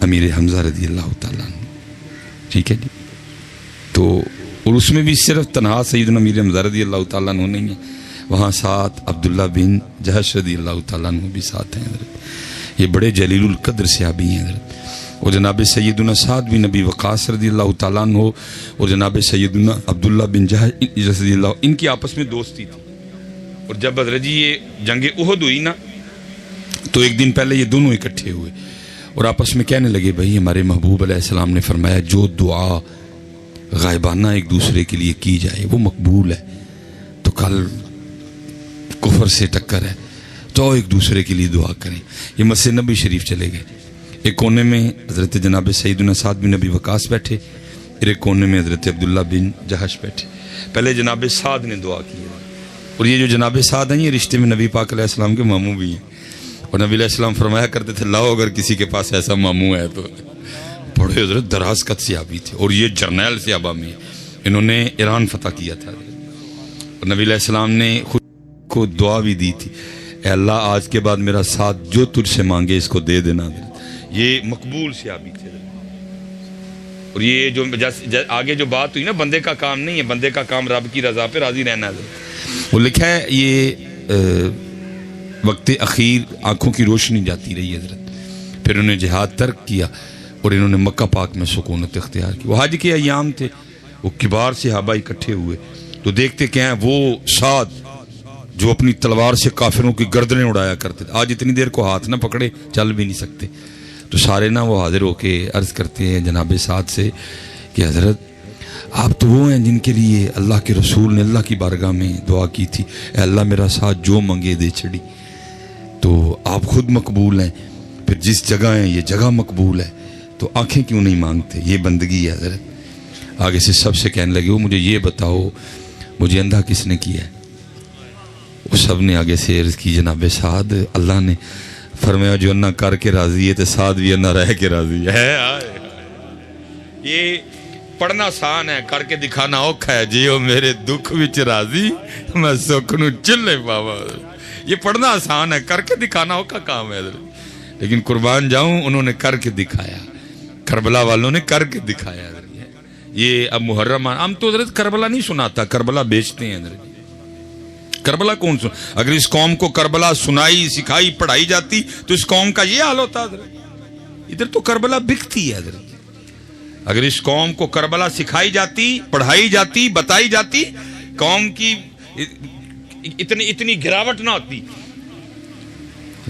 امیر حمزہ رضی اللہ تعالیٰ عنہ. ٹھیک ہے جی. تو اور اس میں بھی صرف تنہا سیدنا امیر حمزہ رضی اللہ تعالیٰ عنہ نہیں ہے, وہاں ساتھ عبداللہ بن جہش رضی اللہ تعالیٰ عنہ بھی ساتھ ہیں حضرت. یہ بڑے جلیل القدر صحابی ہیں حضرت. اور جناب سیدنا سعد بن نبی وقاص رضی اللہ تعالیٰ عنہ اور جناب سیدنا عبداللہ بن جہش رضی اللہ, ان کی آپس میں دوستی تھی. اور جب حضرت جی یہ جنگ احد ہوئی نا تو ایک دن پہلے یہ دونوں اکٹھے ہوئے اور آپس میں کہنے لگے بھائی ہمارے محبوب علیہ السلام نے فرمایا جو دعا غائبانہ ایک دوسرے کے لیے کی جائے وہ مقبول ہے, تو کل کفر سے ٹکر ہے تو ایک دوسرے کے لیے دعا کریں. یہ مسجد نبی شریف چلے گئے. ایک کونے میں حضرت جناب سیدنا سعد بن نبی وقاص بیٹھے, ایک کونے میں حضرت عبداللہ بن جہش بیٹھے. پہلے جناب سعد نے دعا کی اور یہ جو جناب سعد ہیں یہ رشتے میں نبی پاک علیہ السلام کے ماموں بھی ہیں. اور نبی علیہ السلام فرمایا کرتے تھے لاؤ اگر کسی کے پاس ایسا ماموں ہے تو. بڑے حضرت دراز قد صحابی تھے اور یہ جرنیل صحابہ میں انہوں نے ایران فتح کیا تھا. اور نبی علیہ السلام نے خود کو دعا بھی دی تھی اے اللہ آج کے بعد میرا ساتھ جو تجھ سے مانگے اس کو دے دینا. یہ مقبول صحابی تھے. اور یہ جو آگے جو بات ہوئی نا بندے کا کام نہیں ہے, بندے کا کام رب کی رضا پہ راضی رہنا ہے. وہ لکھا ہے یہ وقت اخیر آنکھوں کی روشنی جاتی رہی حضرت. پھر انہوں نے جہاد ترک کیا اور انہوں نے مکہ پاک میں سکونت اختیار کی. وہ حج کے ایام تھے, وہ کبار صحابہ اکٹھے ہوئے تو دیکھتے کیا ہیں وہ سعد جو اپنی تلوار سے کافروں کی گردنیں اڑایا کرتے تھے, آج اتنی دیر کو ہاتھ نہ پکڑے چل بھی نہیں سکتے. تو سارے نا وہ حاضر ہو کے عرض کرتے ہیں جناب سعد سے کہ حضرت آپ تو وہ ہیں جن کے لیے اللہ کے رسول نے اللہ کی بارگاہ میں دعا کی تھی اے اللہ میرا ساتھ جو منگے دے چھڑی. تو آپ خود مقبول ہیں, پھر جس جگہ ہیں یہ جگہ مقبول ہے تو آنکھیں کیوں نہیں مانگتے, یہ بندگی ہے حضرت. آگے سے سب سے کہنے لگے وہ مجھے یہ بتاؤ مجھے اندھا کس نے کیا ہے. وہ سب نے آگے سے عرض کی جناب سعد اللہ نے. فرمایا جو انا کر کے راضی ہے تو سعد بھی انا رہ کے راضی ہے. یہ پڑھنا آسان ہے, کر کے دکھانا اوکھا ہے. جیو میرے دکھ وچ راضی میں سکھ نو چلے پاوا. یہ پڑھنا آسان ہے, کر کے دکھانا اوکھا کام ہے. لیکن قربان جاؤں انہوں نے کر کے دکھایا, کربلا والوں نے کر کے دکھایا. یہ اب محرم ہم تو حضرت کربلا نہیں سناتا, کربلا بیچتے ہیں. کربلا کون سن, اگر اس قوم کو کربلا سنائی سکھائی پڑھائی جاتی تو اس قوم کا یہ حال ہوتا. ادھر تو کربلا بکتی ہے. اگر اس قوم کو کربلا سکھائی جاتی پڑھائی جاتی بتائی جاتی قوم کی اتنی گراوٹ نہ ہوتی.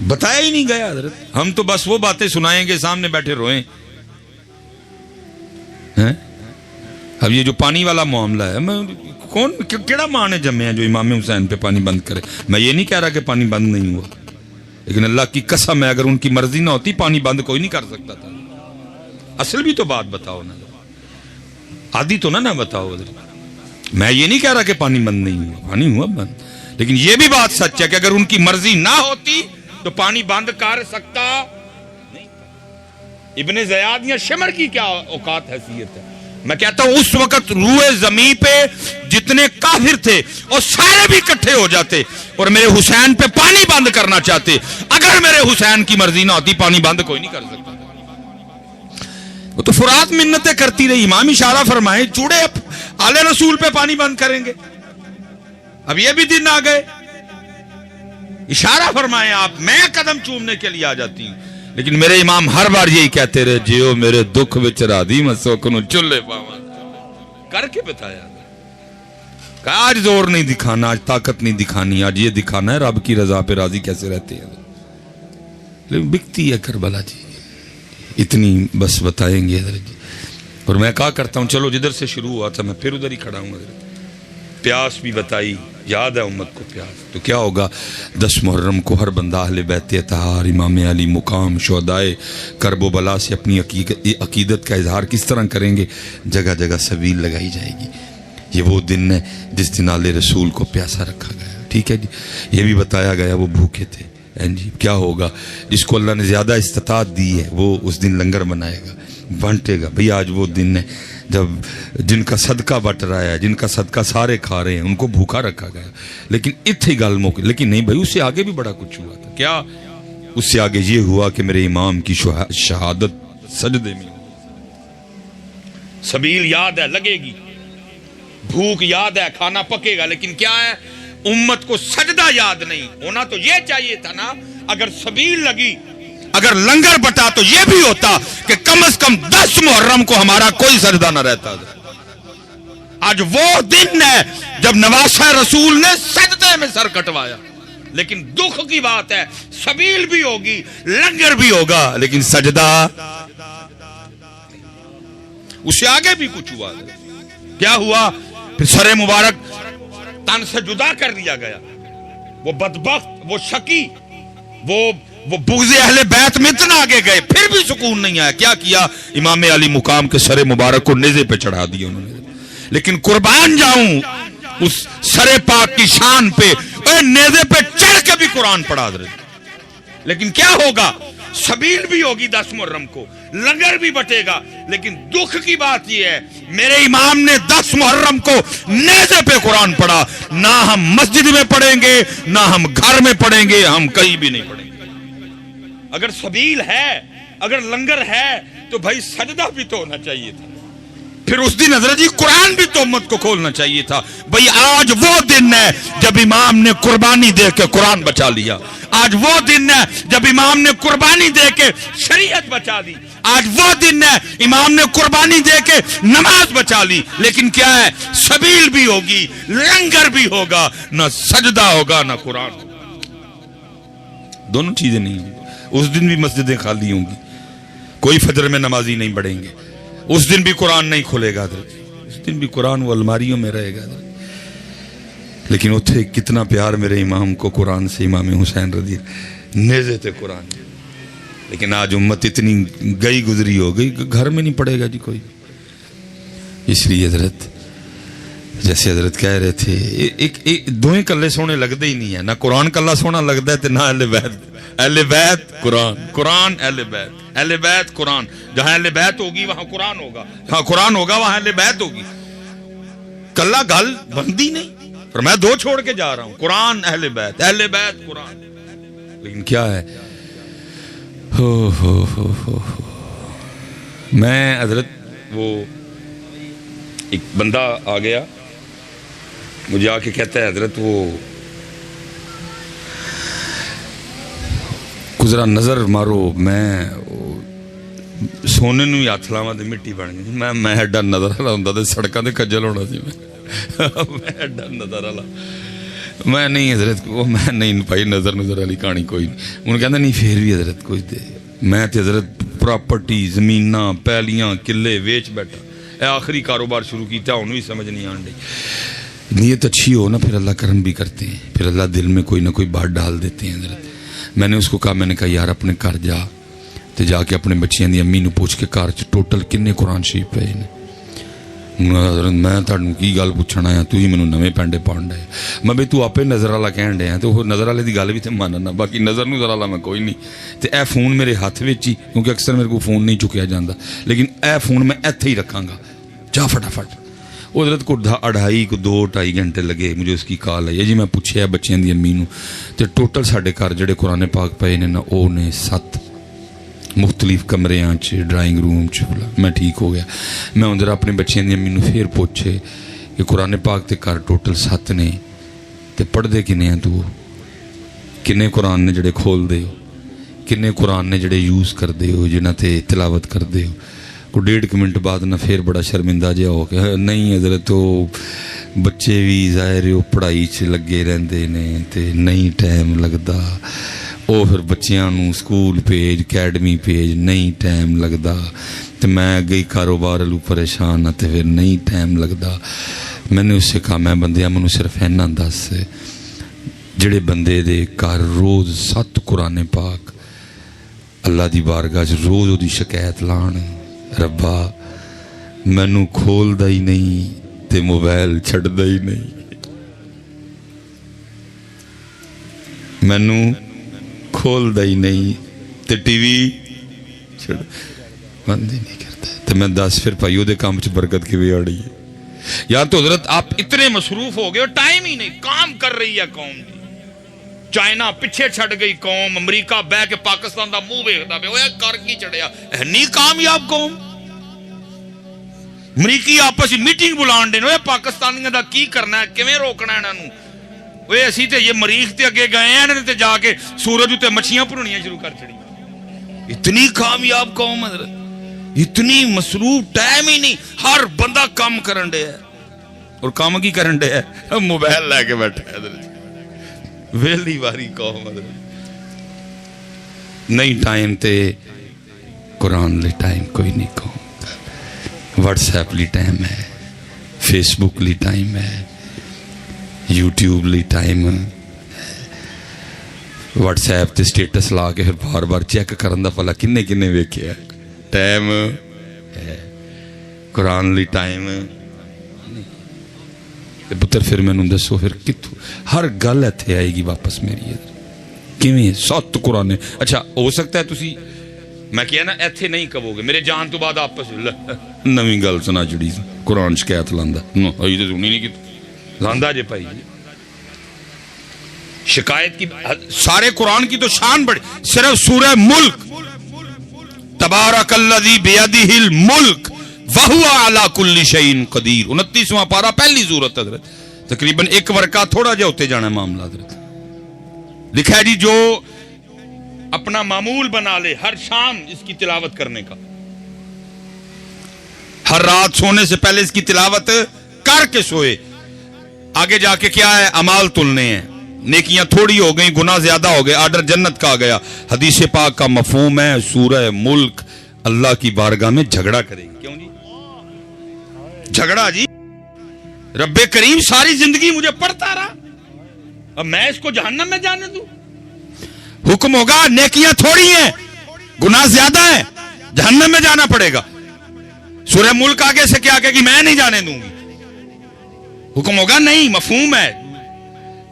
بتایا ہی نہیں گیا حضرت. ہم تو بس وہ باتیں سنائیں گے سامنے بیٹھے روئیں. اب یہ جو پانی والا معاملہ ہے, میں کون کیڑا ماں نے جمے ہیں جو امام حسین پہ پانی بند کرے. میں یہ نہیں کہہ رہا کہ پانی بند نہیں ہوا, لیکن اللہ کی قسم ہے اگر ان کی مرضی نہ ہوتی پانی بند کوئی نہیں کر سکتا تھا. اصل بھی تو بات بتاؤ نا, آدھی تو نہ بتاؤ. میں یہ نہیں کہہ رہا کہ پانی بند نہیں ہوا, پانی ہوا بند, لیکن یہ بھی بات سچ ہے کہ اگر ان کی مرضی نہ ہوتی تو پانی بند کر سکتا نہیں. ابن زیاد یا شمر کی کیا اوقات حیثیت ہے. میں کہتا ہوں اس وقت روئے زمین پہ جتنے کافر تھے اور سارے بھی اکٹھے ہو جاتے اور میرے حسین پہ پانی بند کرنا چاہتے. اگر میرے حسین کی مرضی نہ ہوتی پانی بند کوئی نہیں کر سکتا. وہ تو فرات منتیں کرتی رہی. امام اشارہ فرمائے چوڑے آل رسول پہ پانی بند کریں گے. اب یہ بھی دن آ گئے. اشارہ فرمائے آپ, میں قدم چومنے کے لیے آ جاتی ہوں, لیکن میرے امام ہر بار یہی کہتے رہے جیو میرے دکھ وچ راضی میں سوکنو چلے پاواں. کر کے بتایا کہ آج زور نہیں دکھانا, آج طاقت نہیں دکھانی, آج یہ دکھانا ہے رب کی رضا پہ راضی کیسے رہتے ہیں. لیکن بکتی ہے کربلا جی, اتنی بس بتائیں گے حضرت جی. اور میں کہا کرتا ہوں چلو جدھر سے شروع ہوا تھا میں پھر ادھر ہی کھڑا ہوں. پیاس بھی بتائی, یاد ہے امت کو پیاس, تو کیا ہوگا 10 محرم کو ہر بندہ اہل بیت اطہار امام علی مقام شہدائے کرب و بلا سے اپنی عقیدت کا اظہار کس طرح کریں گے. جگہ جگہ سبیل لگائی جائے گی. یہ وہ دن ہے جس دن آل رسول کو پیاسا رکھا گیا. ٹھیک ہے جی, یہ بھی بتایا گیا وہ بھوکے تھے. جی کیا ہوگا, جس کو اللہ نے زیادہ استطاعت دی ہے وہ اس دن لنگر بنائے گا, بانٹے گا. بھئی آج وہ دن ہے جب جن کا صدقہ بٹ رہا ہے, جن کا صدقہ سارے کھا رہے ہیں, ان کو بھوکا رکھا گیا. لیکن اتنی گل موقع, لیکن نہیں بھائی اس سے آگے بھی بڑا کچھ ہوا تھا. کیا اس سے آگے یہ ہوا کہ میرے امام کی شہادت سجدے میں. سبیل یاد ہے لگے گی, بھوک یاد ہے کھانا پکے گا, لیکن کیا ہے امت کو سجدہ یاد نہیں. ہونا تو یہ چاہیے تھا نا, اگر سبیل لگی, اگر لنگر بٹا تو یہ بھی ہوتا کہ کم از کم 10 محرم کو ہمارا کوئی سجدہ نہ رہتا. آج وہ دن ہے جب نواسہ رسول نے سجدے میں سر کٹوایا. لیکن دکھ کی بات ہے سبیل بھی ہوگی لنگر بھی ہوگا لیکن سجدہ. اس سے آگے بھی کچھ ہوا. کیا ہوا, پھر سر مبارک تن سے جدا کر دیا گیا. وہ بدبخت, وہ شکی, وہ بغض اہل بیت میں اتنا آگے گئے, پھر بھی سکون نہیں آیا. کیا کیا, امام علی مقام کے سر مبارک کو نیزے پہ چڑھا دیا انہوں نے. لیکن قربان جاؤں اس سر پاک کی شان پہ, نیزے پہ چڑھ کے بھی قرآن پڑھا دے. لیکن کیا ہوگا, سبیل بھی ہوگی 10 محرم کو, لنگر بھی بٹے گا. لیکن دکھ کی بات یہ ہے میرے امام نے 10 محرم کو نیزے پہ قرآن پڑھا. نہ ہم مسجد میں پڑھیں گے, نہ ہم گھر میں پڑھیں گے, ہم کہیں بھی نہیں پڑھیں گے. اگر سبیل ہے, اگر لنگر ہے تو بھائی سجدہ بھی تو ہونا چاہیے تھا. پھر اس دن حضرت جی قرآن بھی تو امت کو کھولنا چاہیے تھا. بھئی آج وہ دن ہے جب امام نے قربانی دے کے قرآن بچا لیا. آج وہ دن ہے جب امام نے قربانی دے کے شریعت بچا لی. آج وہ دن ہے امام نے قربانی دے کے نماز بچا لی. لیکن کیا ہے, سبیل بھی ہوگی لنگر بھی ہوگا, نہ سجدہ ہوگا نہ قرآن. دونوں چیزیں نہیں ہوں. اس دن بھی مسجدیں خالی ہوں گی, کوئی فجر میں نمازی نہیں پڑھیں گے. اس دن بھی قرآن نہیں کھلے گا, اس دن بھی قرآن وہ الماریوں میں رہے گا. لیکن اتھے کتنا پیار میرے امام کو قرآن سے, امام حسین رضی نیزے تھے قرآن. لیکن آج امت اتنی گئی گزری ہو گئی, گھر میں نہیں پڑھے گا جی کوئی. اس لیے حضرت جیسے حضرت کہہ رہے تھے, ایک دوئیں کلے سونے لگتے ہی نہیں ہے. نہ قرآن کلا سونا لگتا ہے نہ اہل بیت. اہل بیت قرآن, قرآن اہل بیت, اہل بیت قرآن. جہاں اہل بیت ہوگی وہاں قرآن ہوگا, جہاں قرآن ہوگا وہاں اہل بیت ہوگی. کلا گل بندی نہیں. پر میں 2 چھوڑ کے جا رہا ہوں, قرآن اہل بیت, اہل بیت قرآن. لیکن کیا ہے, میں حضرت وہ ایک بندہ آ گیا مجھے آ کے کہتا ہے حضرت وہ ذرا نظر مارو, میں سونے نو ہی ہاتھ لاواں تے مٹی بن گئی. میں ایڈا نظر والا ہوندا تے سڑکاں تے کجل ہونا سی. میں ایڈا نظر والا, میں نہیں حضرت وہ میں نہیں بھائی نظر والی کہانی کوئی نہیں. انہوں کہندا نہیں پھر بھی حضرت کوئی دے. میں تے حضرت پراپرٹی زمیناں پیلیاں قلعے ویچ بیٹھا. اے آخری کاروبار شروع کیتا, ہن بھی سمجھ نہیں آن ڈی. نیت اچھی ہو نا پھر اللہ کرم بھی کرتے ہیں, پھر اللہ دل میں کوئی نہ کوئی بات ڈال دیتے ہیں. حضرت میں نے اس کو کہا, میں نے کہا یار اپنے گھر جا کے اپنے بچیاں دی امی نو پوچھ کے گھر چ ٹوٹل کنے قرآن شریف پے نے. حضرت میں تہاڈوں کی گل پوچھنا ہے, تسی مینوں نویں پینڈے پاؤن ڈے. میں بھئی تو آپے نظر والا کہن ڈے تو نظر والے دی گل بھی تے ماننا, باقی نظر نو ذرا میں کوئی نہیں. تے اے فون میرے ہاتھ وچ ہی, کیونکہ اکثر میرے کو فون نہیں چکیا جاندا, لیکن اے فون میں ایتھے ہی رکھاں گا. جا فٹافٹ. وہ حضرت کو 2-2.5 گھنٹے لگے, مجھے اس کی کال آئی. جی میں پوچھیا بچیاں دی امی نو تے ٹوٹل ساڈے گھر جڑے قرآن پاک پئے نے نا او نے 7 مختلف کمریاں چ, ڈرائنگ روم چ. میں ٹھیک ہو گیا. میں اندر اپنے بچیاں دی امی نو پھر پوچھے کہ قرآن پاک تے گھر ٹوٹل 7 نے تے پڑھ دے کنے ہیں, تو کنے قرآن نے جڑے کھول دے ہو, کنے قرآن نے جڑے یوز کر دے ہو, جنہاں تے تلاوت کر دے ہو. کو 1.5 منٹ بعد نہ پھر بڑا شرمندہ جہا ہو کہ نہیں حضرت وہ بچے بھی ظاہر وہ پڑھائی چ لگے رہندے نے تے نہیں ٹائم لگتا, وہ پھر بچیاں نو سکول بھیج اکیڈمی بھیج نہیں ٹائم لگتا تو میں گئی کاروبار لو پریشان ہاں تو پھر نہیں ٹائم لگتا. میں نے اس سے کہا میں بندیا منو صرف اینا دس جڑے بندے دے گھر روز 7 قرآن پاک اللہ دی بارگاہ روز دی شکایت لان ربا مینو کھولدا ہی نہیں تے موبائل چھڑدا ہی نہیں, مینو کھولدا ہی نہیں تے ٹی وی چھڑ بند ہی نہیں کرتا. تو میں دس پھر بھائی دے کام چ برکت کی بھی آڑی ہے یار. تو حضرت آپ اتنے مصروف ہو گئے اور ٹائم ہی نہیں, کام کر رہی ہے قوم جی. چائنا پیچھے چھڑ گئی قوم, امریکہ بہ کے پاکستان دا منہ ویکھدا پیا, اوے کر کی چڑیا نہیں کامیاب قوم. امریکی آپس میٹنگ بلان دے, اوے پاکستانیاں دا کی کرنا ہے, کیویں روکنا ہے انہاں نوں. اوے اسی تے یہ مریخ تے اگے گئے ہیں تے جا کے سورج تے مچھیاں بھرونیاں شروع کر چھڑی. اتنی کامیاب قوم حضرت, اتنی مصروف, ٹائم ہی نہیں. ہر بندہ کام کرن دے ہے, اور کام کی کرن دے ہے, موبائل لے کے بیٹھا ہے حضرت. ویلی واری قوم حضرت. نہیں ٹائم تے قرآن لے ٹائم کوئی نہیں قوم. واٹس ایپ لی ٹائم ہے, فیس بک لی ٹائم ہے, یوٹیوب لی ٹائم ہے. واٹس ایپ تے سٹیٹس لا کے پھر بار بار چیک کرن دا پلا کنے کنے ویکھیا ٹائم ہے. قرآن لی ٹائم پتر پھر میں نے دسو پھر کتوں ہر گل ایتھے آئے گی واپس میری کیویں 7 قرآن. اچھا ہو سکتا ہے تسی میں کیا نا ایتھے نہیں کہو گے میرے جان تو بعد آپس نویں گل سنا جڑی قرآن شکایت لاندا نو ائی تے سنی نہیں کیتی لاندا جے بھائی شکایت کی. سارے قرآن کی تو شان بڑی, صرف سورہ ملک تبارک الذی بیدہ الملک وہو علی کل شیء قدیر 29واں پارہ پہلی سورت حضرت, تقریباً 1 ورقہ تھوڑا جا ہوتے جانا معاملہ حضرت. لکھا ہے جی جو اپنا معمول بنا لے ہر شام اس کی تلاوت کرنے کا, ہر رات سونے سے پہلے اس کی تلاوت کر کے سوئے, آگے جا کے کیا ہے اعمال تلنے ہیں, نیکیاں تھوڑی ہو گئیں گناہ زیادہ ہو گئے, آرڈر جنت کا آ گیا. حدیث پاک کا مفہوم ہے سورہ ملک اللہ کی بارگاہ میں جھگڑا کرے گی. کیوں جی جھگڑا جی, رب کریم ساری زندگی مجھے پڑھتا رہا, اب میں اس کو جہنم میں جانے دوں. حکم ہوگا نیکیاں تھوڑی ہیں گناہ زیادہ ہیں جہنم میں جانا پڑے گا. سورہ ملک آگے سے کیا کہے گی میں نہیں جانے دوں گی. حکم ہوگا نہیں, مفہوم ہے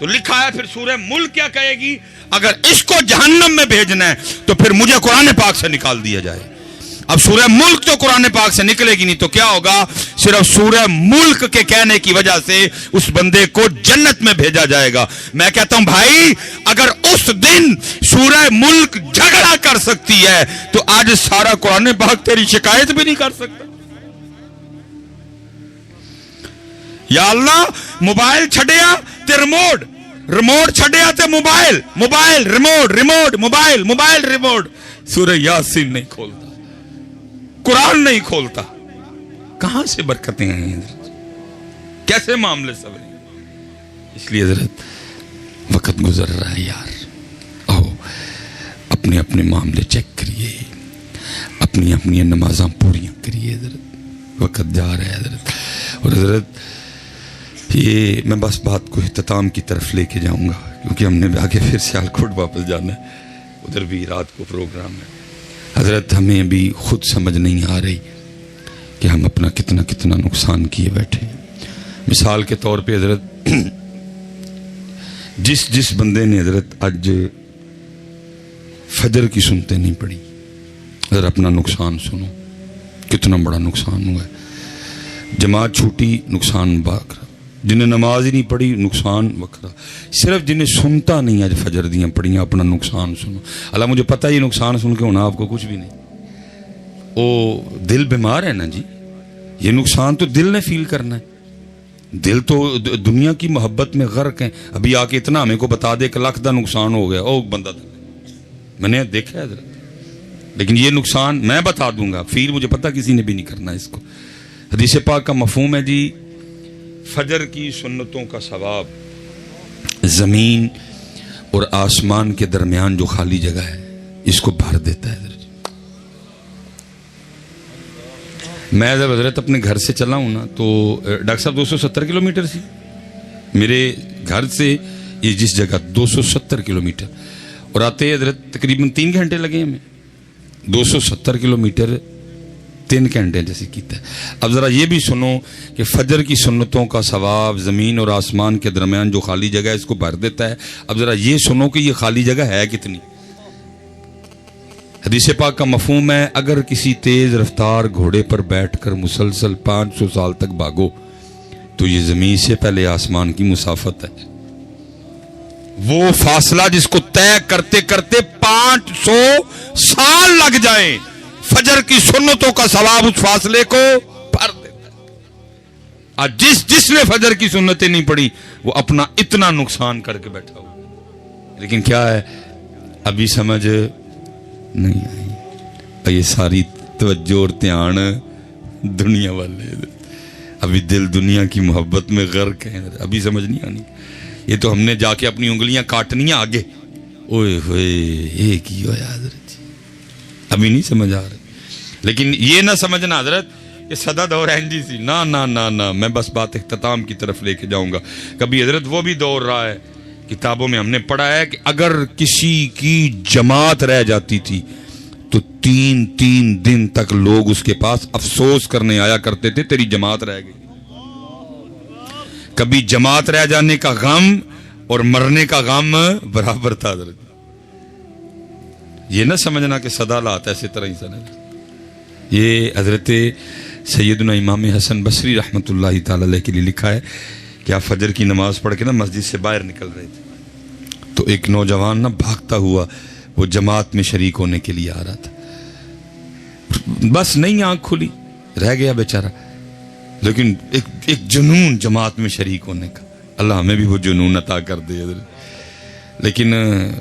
تو لکھا ہے. پھر سورہ ملک کیا کہے گی, اگر اس کو جہنم میں بھیجنا ہے تو پھر مجھے قرآن پاک سے نکال دیا جائے. اب سورہ ملک تو قرآن پاک سے نکلے گی نہیں تو کیا ہوگا, صرف سورہ ملک کے کہنے کی وجہ سے اس بندے کو جنت میں بھیجا جائے گا. میں کہتا ہوں بھائی اگر اس دن سورہ ملک جھگڑا کر سکتی ہے تو آج سارا قرآن پاک تیری شکایت بھی نہیں کر سکتا. یا اللہ موبائل چھڑیا تے ریموٹ, ریموٹ چھڑیا تے mobile, mobile remote, remote mobile, mobile remote. سورہ یاسین نہیں کھولتا, قرآن نہیں کھولتا, کہاں سے برکتیں ہیں حضرت, کیسے معاملے سبرے. اس لیے حضرت وقت گزر رہا ہے یار, آؤ اپنے اپنے معاملے چیک کریے, اپنی اپنی نمازاں پوریاں کریے حضرت, وقت جا رہا ہے حضرت. اور حضرت یہ میں بس بات کو اختتام کی طرف لے کے جاؤں گا کیونکہ ہم نے آگے پھر سیالکوٹ واپس جانا ہے, ادھر بھی رات کو پروگرام ہے. حضرت ہمیں بھی خود سمجھ نہیں آ رہی کہ ہم اپنا کتنا کتنا نقصان کیے بیٹھے ہیں. مثال کے طور پہ حضرت جس بندے نے حضرت آج فجر کی سنتے نہیں پڑی, حضرت اپنا نقصان سنو کتنا بڑا نقصان ہوا ہے. جماعت چھوٹی نقصان باقرا, جنہیں نماز ہی نہیں پڑھی نقصان وکرا, صرف جنہیں سنتا نہیں آج فجر دیاں پڑھیاں اپنا نقصان سنو. اللہ مجھے پتہ یہ نقصان سن کے ہونا آپ کو کچھ بھی نہیں, او دل بیمار ہے نا جی, یہ نقصان تو دل نے فیل کرنا ہے. دل تو دنیا کی محبت میں غرق ہیں. ابھی آ کے اتنا ہمیں کو بتا دے 1 لاکھ دا نقصان ہو گیا, او بندہ میں نے دیکھا ہے حضرت, لیکن یہ نقصان میں بتا دوں گا, فیل مجھے پتہ کسی نے بھی نہیں کرنا اس کو. حدیث پاک کا مفہوم ہے جی فجر کی سنتوں کا ثواب زمین اور آسمان کے درمیان جو خالی جگہ ہے اس کو بھر دیتا ہے. میں جب حضرت اپنے گھر سے چلا ہوں نا تو ڈاکٹر صاحب 270 کلومیٹر سی میرے گھر سے یہ جس جگہ 270 کلومیٹر اور آتے حضرت تقریباً 3 گھنٹے لگے ہمیں. 270 کلومیٹر 3 گھنٹے جیسے کیتا ہے. اب ذرا یہ بھی سنو کہ فجر کی سنتوں کا ثواب زمین اور آسمان کے درمیان جو خالی جگہ ہے اس کو بھر دیتا ہے. اب ذرا یہ سنو کہ یہ خالی جگہ ہے کتنی. حدیث پاک کا مفہوم ہے اگر کسی تیز رفتار گھوڑے پر بیٹھ کر مسلسل 500 سال تک بھاگو تو یہ زمین سے پہلے آسمان کی مسافت ہے. وہ فاصلہ جس کو طے کرتے کرتے 500 سال لگ جائیں فجر کی سنتوں کا ثواب اس فاصلے کو بھر دیتا ہے. آج جس نے فجر کی سنتیں نہیں پڑھی وہ اپنا اتنا نقصان کر کے بیٹھا ہوا. لیکن کیا ہے ابھی سمجھ نہیں آئی. یہ ساری توجہ اور دھیان دنیا والے ابھی دل دنیا کی محبت میں غرق ہے. ابھی سمجھ نہیں آنی. یہ تو ہم نے جا کے اپنی انگلیاں کاٹنی آگے. اوئے ہوئے یہ کی ہوا حضرت جی ابھی نہیں سمجھ آ رہا. لیکن یہ نہ سمجھنا حضرت کہ سدا دور اینجی سی نا نا نا نا. میں بس بات اختتام کی طرف لے کے جاؤں گا. کبھی حضرت وہ بھی دور رہا ہے کتابوں میں ہم نے پڑھا ہے کہ اگر کسی کی جماعت رہ جاتی تھی تو 3 دن تک لوگ اس کے پاس افسوس کرنے آیا کرتے تھے تیری جماعت رہ گئی. کبھی جماعت رہ جانے کا غم اور مرنے کا غم برابر تھا حضرت. یہ نہ سمجھنا کہ سدا لات ایسے طرح ہی سنا. یہ حضرت سیدنا امام حسن بصری رحمت اللہ تعالی علیہ کے لیے لکھا ہے کہ آپ فجر کی نماز پڑھ کے نا مسجد سے باہر نکل رہے تھے تو ایک نوجوان نا بھاگتا ہوا وہ جماعت میں شریک ہونے کے لیے آ رہا تھا. بس نہیں آنکھ کھلی رہ گیا بیچارہ. لیکن ایک جنون جماعت میں شریک ہونے کا. اللہ ہمیں بھی وہ جنون عطا کر دے. لیکن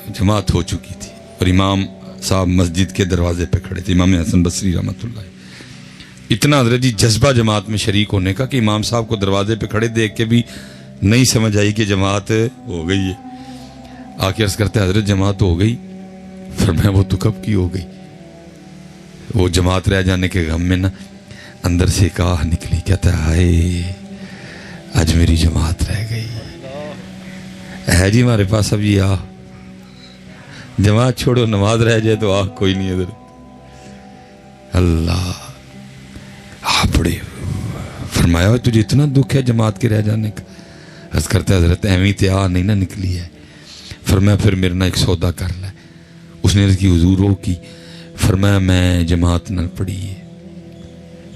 جماعت ہو چکی تھی اور امام صاحب مسجد کے دروازے پہ کھڑے تھے امام حسن بصری رحمت اللہ. اتنا حضرت جی جذبہ جماعت میں شریک ہونے کا کہ امام صاحب کو دروازے پہ کھڑے دیکھ کے بھی نہیں سمجھ آئی کہ جماعت ہو گئی ہے. آ کے عرض کرتے حضرت جماعت ہو گئی. فرمایا وہ تو کب کی ہو گئی. وہ جماعت رہ جانے کے غم میں نا اندر سے ایک آہ نکلی. کہتا ہے ہائے آج میری جماعت رہ گئی. ہے جی ہمارے پاس اب یہ آہ. جماعت چھوڑو نماز رہ جائے تو آہ کوئی نہیں حضرت. اللہ بڑے فرمایا تجھے اتنا دکھ ہے جماعت کے رہ جانے کا. عرض کرتا حضرت اہمی تے آہ نہیں نہ نکلی ہے. فرمایا پھر میرے نہ ایک سودا کر لے. اس نے عرض کی حضور ہو کی. فرمایا میں جماعت نل پڑھی ہے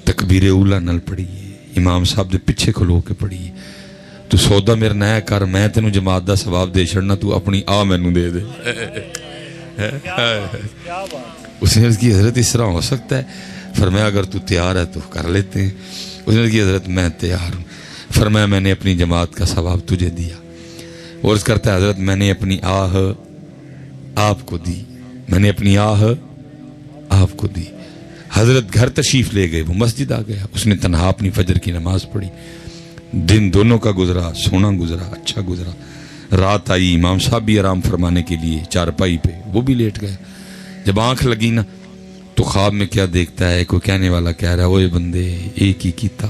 تکبیر اولا نل پڑھی ہے امام صاحب دے پیچھے کھلو کے پڑھی ہے. تو سودا میرا نیا کر میں تینوں جماعت دا ثواب دے چھڑنا تو اپنی آ مینوں دے دے. اس نے عرض کی حضرت اس طرح ہو سکتا ہے. فرمایا اگر تو تیار ہے تو کر لیتے ہیں. اس نے عرض کی حضرت میں تیار ہوں. فرمایا میں نے اپنی جماعت کا ثواب تجھے دیا. اور عرض کرتا ہے حضرت میں نے اپنی آہ آپ کو دی. میں نے اپنی آہ آپ کو دی. حضرت گھر تشریف لے گئے. وہ مسجد آ گیا. اس نے تنہا اپنی فجر کی نماز پڑھی. دن دونوں کا گزرا سونا گزرا اچھا گزرا. رات آئی امام صاحب بھی آرام فرمانے کے لیے چارپائی پہ وہ بھی لیٹ گئے. جب آنکھ لگی نا تو خواب میں کیا دیکھتا ہے کوئی کہنے والا کہہ رہا ہے اوے بندے ایک ہی کیتا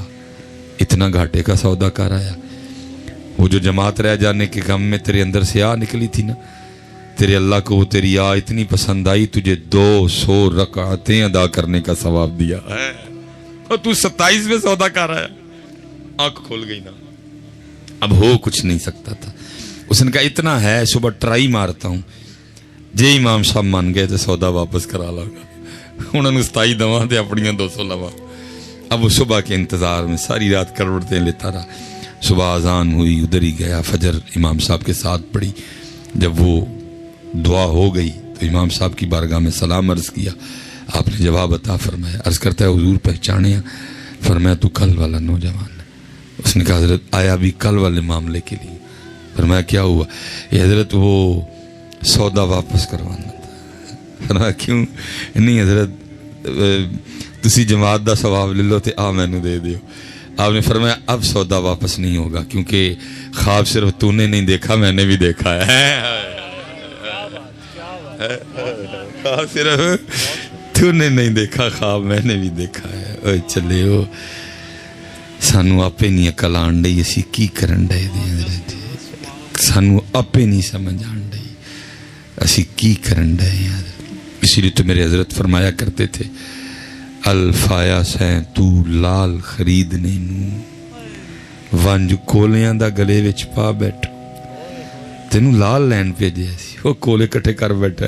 اتنا گھاٹے کا سودا کر آیا. وہ جو جماعت رہ جانے کے غم میں تیرے اندر سے آ نکلی تھی نا تیرے اللہ کو وہ تیری آ اتنی پسند آئی تجھے 200 رکعتیں ادا کرنے کا ثواب دیا ہے. اور تو 27 میں سودا کر آیا. آنکھ کھول گئی نا اب ہو کچھ نہیں سکتا تھا. اس نے کہا اتنا ہے صبح ٹرائی مارتا ہوں. جے امام صاحب مان گئے تو سودا واپس کرا لاں گا. انہوں نے 27 دواں تے اپنیاں 200 لواں. اب وہ صبح کے انتظار میں ساری رات کروڑتیں لیتا رہا. صبح اذان ہوئی ادھر ہی گیا. فجر امام صاحب کے ساتھ پڑھی. جب وہ دعا ہو گئی تو امام صاحب کی بارگاہ میں سلام عرض کیا. آپ نے جواب عطا فرمایا. عرض کرتا ہے حضور پہچانے ہیں. فرمایا تو کل والا نوجوان ہے. اس نے کہا حضرت آیا بھی کل والے معاملے کے لیے. فرمایا کیا ہوا. یہ حضرت وہ سودا واپس کروانا تھا. فرمایا کیوں. نہیں حضرت تسی جماعت دا ثواب لے لو تے آ مینوں دے دیو. آپ نے فرمایا اب سودا واپس نہیں ہوگا کیونکہ خواب صرف تو نے نہیں دیکھا میں نے بھی دیکھا ہے. خواب صرف تو نے نہیں دیکھا، خواب میں نے بھی دیکھا ہے. اوے چلے ہو سانو آپے نہیں عقل آن ڈئی اسی کی کرن ڈے دے، سانو آپے نہیں سمجھ آن ڈئی اسی کی کرن ڈے. اسی لیے تو میرے حضرت فرمایا کرتے تھے الفایا سین تو لال خریدنے نو ونج کولیاں دا گلے وچ پا بیٹھو. تینوں لال لین بھیجیا سی، وہ کولے کٹھے کر بیٹھا.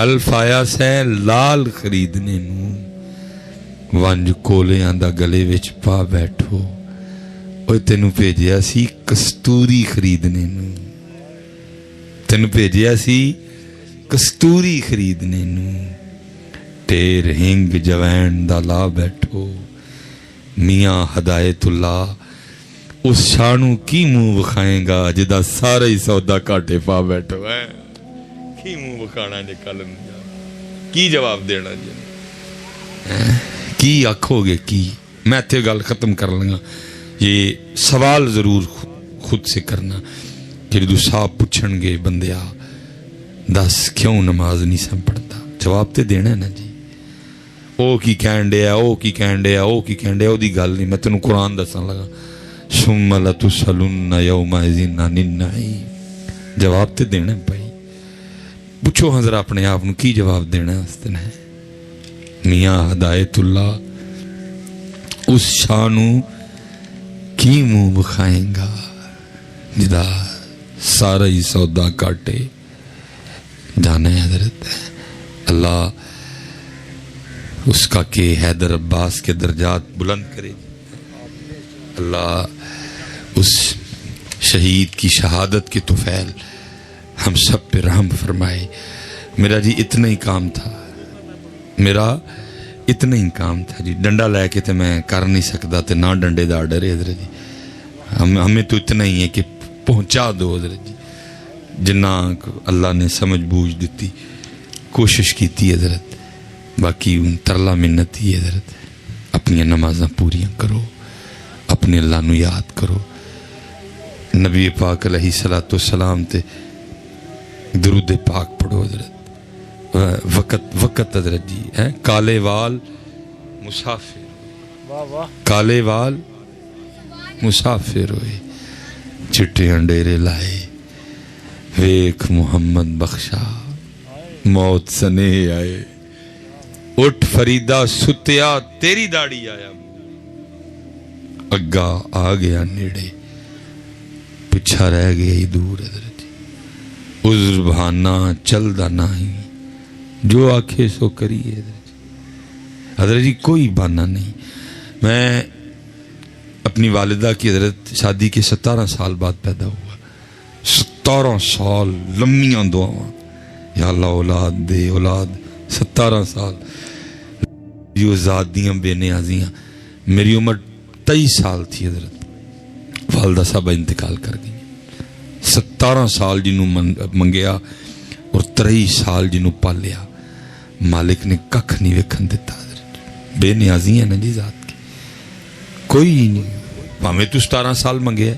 الفایا سین لال خریدنے نو ونج کولیاں دا گلے وچ پا بیٹھو. اوے تینوں بھیجیا سی کستوری خریدنے نو، تینوں بھیجیا سی کستوری خریدنے نو. ٹیر ہنگ جوین دا لا بیٹھو. میاں ہدایت اللہ اس شانو کی منہ بکھائیں گا جدا سارا ہی سودا کاٹے پا بیٹھو. کی منہ بکھانا جے کل کی جواب دینا جی، کی آکھو گے کی؟ میں تے گل ختم کر لگا. یہ سوال ضرور خود سے کرنا. جدو صاحب پوچھن گے بندیا دس کیوں نماز نہیں سم پڑھتا، جواب تے دینا ہے نا جی. او کی کہن ڈیا، او کی کہن ڈیا، او کی کہن ڈیا، او دی گل نہیں. میں تینوں قرآن دسن لگا ثم لتسألن یومئذ عن النعیم. جواب تے دینا ہے بھائی. پوچھو ہاں ذرا اپنے آپ کی جواب دینا ہے. میاں ہدایت اللہ اس شانو کی منہ بکھائیں گا جدا سارا ہی سودا کاٹے. جانا ہے حضرت اللہ اس کا کہ حیدر عباس کے درجات بلند کرے. اللہ اس شہید کی شہادت کے طفیل ہم سب پہ رحم فرمائے. میرا جی اتنا ہی کام تھا، میرا اتنا ہی کام تھا جی. ڈنڈا لے کے تو میں کر نہیں سکتا تے نہ ڈنڈے دا ڈر ہے حضرت جی. ہمیں تو اتنا ہی ہے کہ پہنچا دو حضرت جی. جنہ اللہ نے سمجھ بوجھ دیتی کوشش کی تھی حضرت. باقی ترلا منت ہی حضرت. اپنی نمازاں پوریاں کرو، اپنے اللہ نو یاد کرو. نبی پاک علیہ الصلوۃ والسلام تے درود پاک پڑھو حضرت. وقت حضرت جی ہے کالے وال مسافر، کالے وال مسافر ہوئے چٹے انڈیرے لائے. ویک محمد بخشا موت سنے آئے. اٹھ فریدہ ستیا تیری داڑھی آیا. اگا آ گیا نیڑے پچھا رہ گیا ہی دور حضرت جی. عذر بہانہ چلدا نہیں جو آنکھیں سو کریے حضرت جی. حضرت جی کوئی بہانہ نہیں. میں اپنی والدہ کی حضرت شادی کے 17 سال بعد پیدا ہوا. 17 سال لمیاں دعاواں یا اللہ اولاد دے اولاد. 17 سال جو زادیاں بے نیازیاں. میری عمر 23 سال تھی حضرت، والدہ صاحبہ انتقال کر گئی. 17 سال جنہوں منگیا اور 23 سال جنہوں پالیا. مالک نے ککھ نہیں ویکھن دیتا حضرت. بے نیازی ہیں نا جی ذات کی. کوئی نہیں. پاویں تو 17 سال منگیا ہے،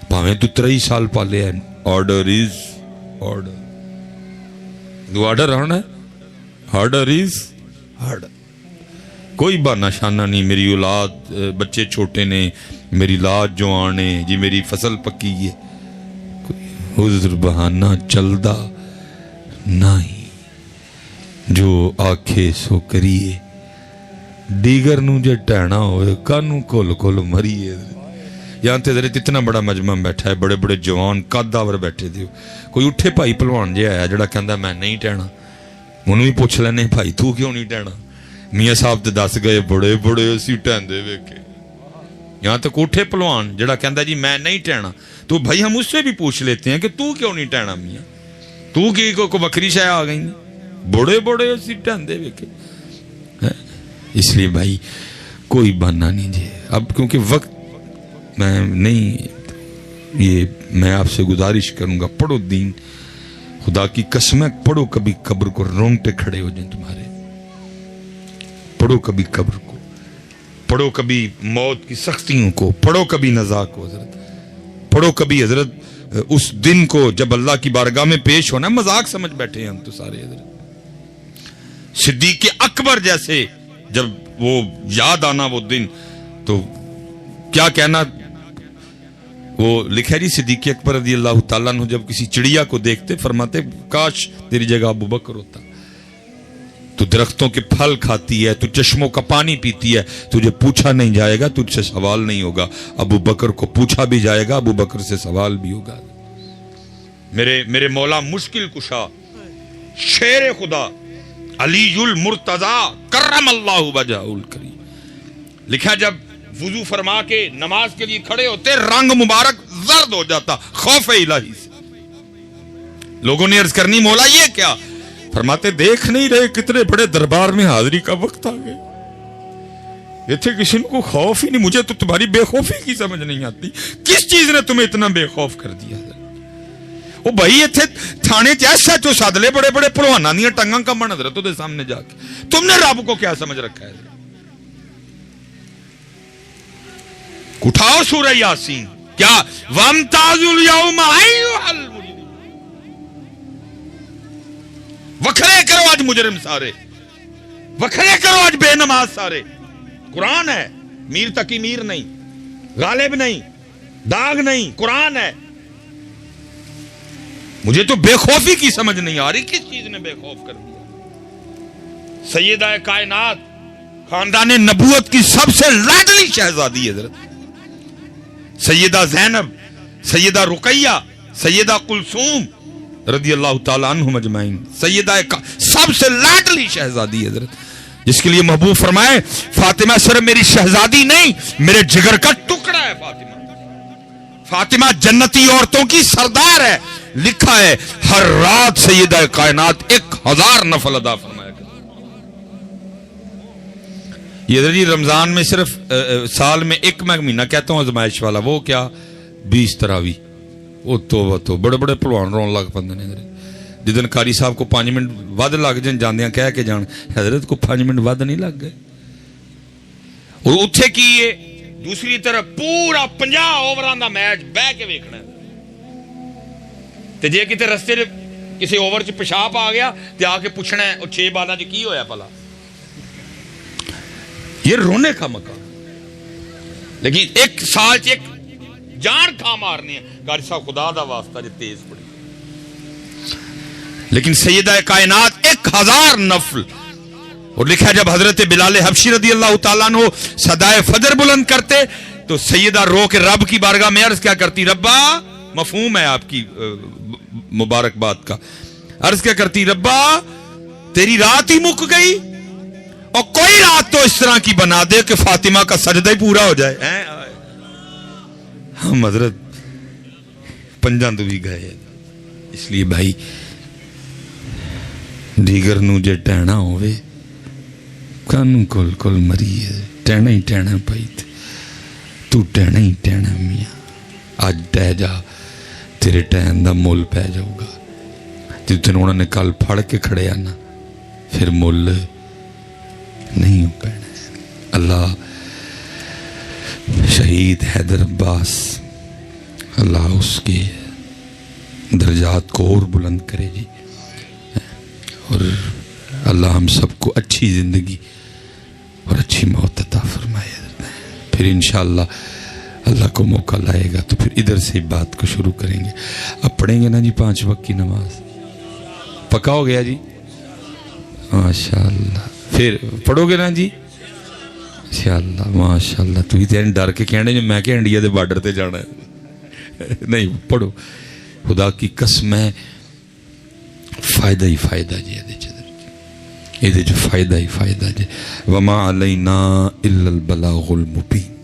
پاویں تو 23 سال پالیا ہے. Order is order. دو آرڈر آنا ہے، آرڈر از آرڈر. کوئی بہانہ شانہ نہیں. میری اولاد بچے چھوٹے نے، میری لاد جوان ہے جی، میری فصل پکی ہے. عذر بہانہ چلدا نہیں جو آکھے سو کریے. دیگر نو جے ٹہنا ہوئے کانو کھول کھول مریے. یہاں تے حضرت اتنا بڑا مجمع بیٹھا ہے، بڑے بڑے جوان قداور بیٹھے دیو. کوئی اٹھے بھائی پلوان جے آیا جڑا کہندا میں نہیں ٹہنا. انہوں بھی پوچھ لینے بھائی تو کیوں نہیں ٹہنا؟ میاں صاحب تے دس گئے بڑے بڑے اسی ٹہندے ویکھے. یہاں تک اٹھے پلوان جڑا کہندا جی میں نہیں ٹہنا، تو بھائی ہم اس سے بھی پوچھ لیتے ہیں کہ تو کیوں نہیں ٹہنا میاں؟ تو کی کو بکری شے آ گئی؟ بڑے بڑے اسی ٹہندے ویکھے. اس لیے بھائی کوئی بہانہ نہیں جی. اب کیونکہ وقت میں نہیں، یہ میں آپ سے گزارش کروں گا پڑھو دین. خدا کی قسم ہے پڑھو کبھی قبر کو، رونگٹے کھڑے ہو جائیں تمہارے. پڑھو کبھی قبر کو، پڑھو کبھی موت کی سختیوں کو، پڑھو کبھی نزا کو حضرت. پڑھو کبھی حضرت اس دن کو جب اللہ کی بارگاہ میں پیش ہونا، مذاق سمجھ بیٹھے ہیں ہم تو سارے حضرت۔ صدیق اکبر جیسے جب وہ یاد آنا وہ دن تو کیا کہنا، وہ لکھا جی صدیق اکبر رضی اللہ تعالیٰ عنہ جب کسی چڑیا کو دیکھتے فرماتے کاش تیری جگہ ابو بکر ہوتا، تو درختوں کے پھل کھاتی ہے، تو چشموں کا پانی پیتی ہے، تجھے پوچھا نہیں جائے گا، تجھ سے سوال نہیں ہوگا، ابو بکر کو پوچھا بھی جائے گا، ابو بکر سے سوال بھی ہوگا۔ میرے مولا مشکل کشا شیر خدا علی المرتضی کرم اللہ وجہہ الکریم، لکھا جب وضو فرما کے نماز کے لیے کھڑے ہوتے رنگ مبارک زرد ہو جاتا خوف الہی سے۔ لوگوں نے عرض کرنی مولا یہ کیا؟ فرماتے دیکھ نہیں رہے کتنے بڑے دربار میں حاضری کا وقت آ گئے، یہ تھے کسی کو خوف ہی نہیں، مجھے تو تمہاری بے خوفی کی سمجھ نہیں آتی، کس چیز نے تمہیں اتنا بے خوف کر دیا؟ وہ بھائی اتنے تھانے ایسا جو سادلے بڑے بڑے پلوانا دیا ٹنگاں کا من حضرتوں دے سامنے جا کے، تم نے رب کو کیا سمجھ رکھا ہے؟ اٹھاؤ سورہ یاسین، کیا وَامْتَازُوا الْيَوْمَ أَيُّهَا الْمُجْرِمُونَ، وکھرے کرو آج مجرم سارے، وکھرے کرو آج بے نماز سارے۔ قرآن ہے، میر تقی میر نہیں، غالب نہیں، داغ نہیں، قرآن ہے۔ مجھے تو بے خوفی کی سمجھ نہیں آ رہی، کس چیز نے بے خوف کر دیا؟ سیدہ کائنات خاندان نبوت کی سب سے لاڈلی شہزادی حضرت سیدہ زینب، سیدہ رقیہ، سیدہ کلثوم رضی اللہ تعالیٰ عنہم اجمعین، سیدہ سب سے لاڈلی شہزادی حضرت، جس کے لیے محبوب فرمائے فاطمہ صرف میری شہزادی نہیں میرے جگر کا ٹکڑا ہے۔ فاطمہ جنتی عورتوں کی سردار ہے، لکھا ہے ہر رات سیدہ کائنات 1000 نفل ادا فرمایا کرتی۔ یہ جی رمضان میں صرف سال میں ایک مہینہ کہتا ہوں آزمائش والا، وہ کیا 20 تراویح، وہ تو بڑے بڑے پلوان رون لگ پندے نے۔ جدن قاری صاحب کو 5 منٹ ود لگ جان جاندیاں کہہ کے جان، حضرت کو 5 منٹ ود نہیں لگ گئے، اور اتھے کی یہ دوسری طرف پورا 50 اووران دا میچ بہ کے ویکھنا ہے، تے جے کتے رستے کسی اوور چ پیشاب آ گیا تے آ کے پوچھنا ہے اور 6 بعداں چ کی ہویا پلا۔ یہ رونے کا مقام، لیکن ایک سال چ ایک جان کھا مارنی ہے، قاری صاحب خدا دا واسطہ جو تیز پڑی۔ لیکن سیدہ کائنات 1000 نفل، اور لکھا جب حضرت بلال حبشی رضی اللہ تعالیٰ عنہ صدائے فجر بلند کرتے تو سیدہ رو کے رب کی بارگاہ میں عرض کیا کرتی؟ ربا، مفہوم ہے آپ کی مبارکباد کا، عرض کیا کرتی؟ ربا تیری رات ہی مک گئی، اور کوئی رات تو اس طرح کی بنا دے کہ فاطمہ کا سجدہ ہی پورا ہو جائے۔ ہم حضرت پنجاں تو بھی گئے، اس لیے بھائی دیگر نو جے ٹہنا ہوئے کانو کل کل مری ہے، ٹہنا ہی ٹہنا پائی تھے، تو ٹہنا ہی ٹہنا میاں، آج ٹہ جا تیرے ٹہن دا مول پہ جاؤ گا، جتنے انہوں نے کل پھڑ کے کھڑے آنا پھر مول نہیں پہنے۔ اللہ شہید حیدر عباس اللہ اس کے درجات کو اور بلند کرے جی، اور اللہ ہم سب کو اچھی زندگی اور اچھی موت عطا فرمائے۔ پھر انشاءاللہ اللہ کو موقع لائے گا تو پھر ادھر سے بات کو شروع کریں گے۔ اب پڑھیں گے نا جی 5 وقت کی نماز، پکا ہو گیا جی ماشاءاللہ؟ پھر پڑھو گے نا جی انشاءاللہ ماشاءاللہ؟ تو ہی تین ڈر کے کہنے جو میں کہ انڈیا دے بارڈر تے جانا ہے، نہیں پڑھو، خدا کی قسم ہے فائدہ ہی فائدہ جی یہ جو فائدہ ہی فائدہ جی۔ وما علینا الا البلاغ المبین۔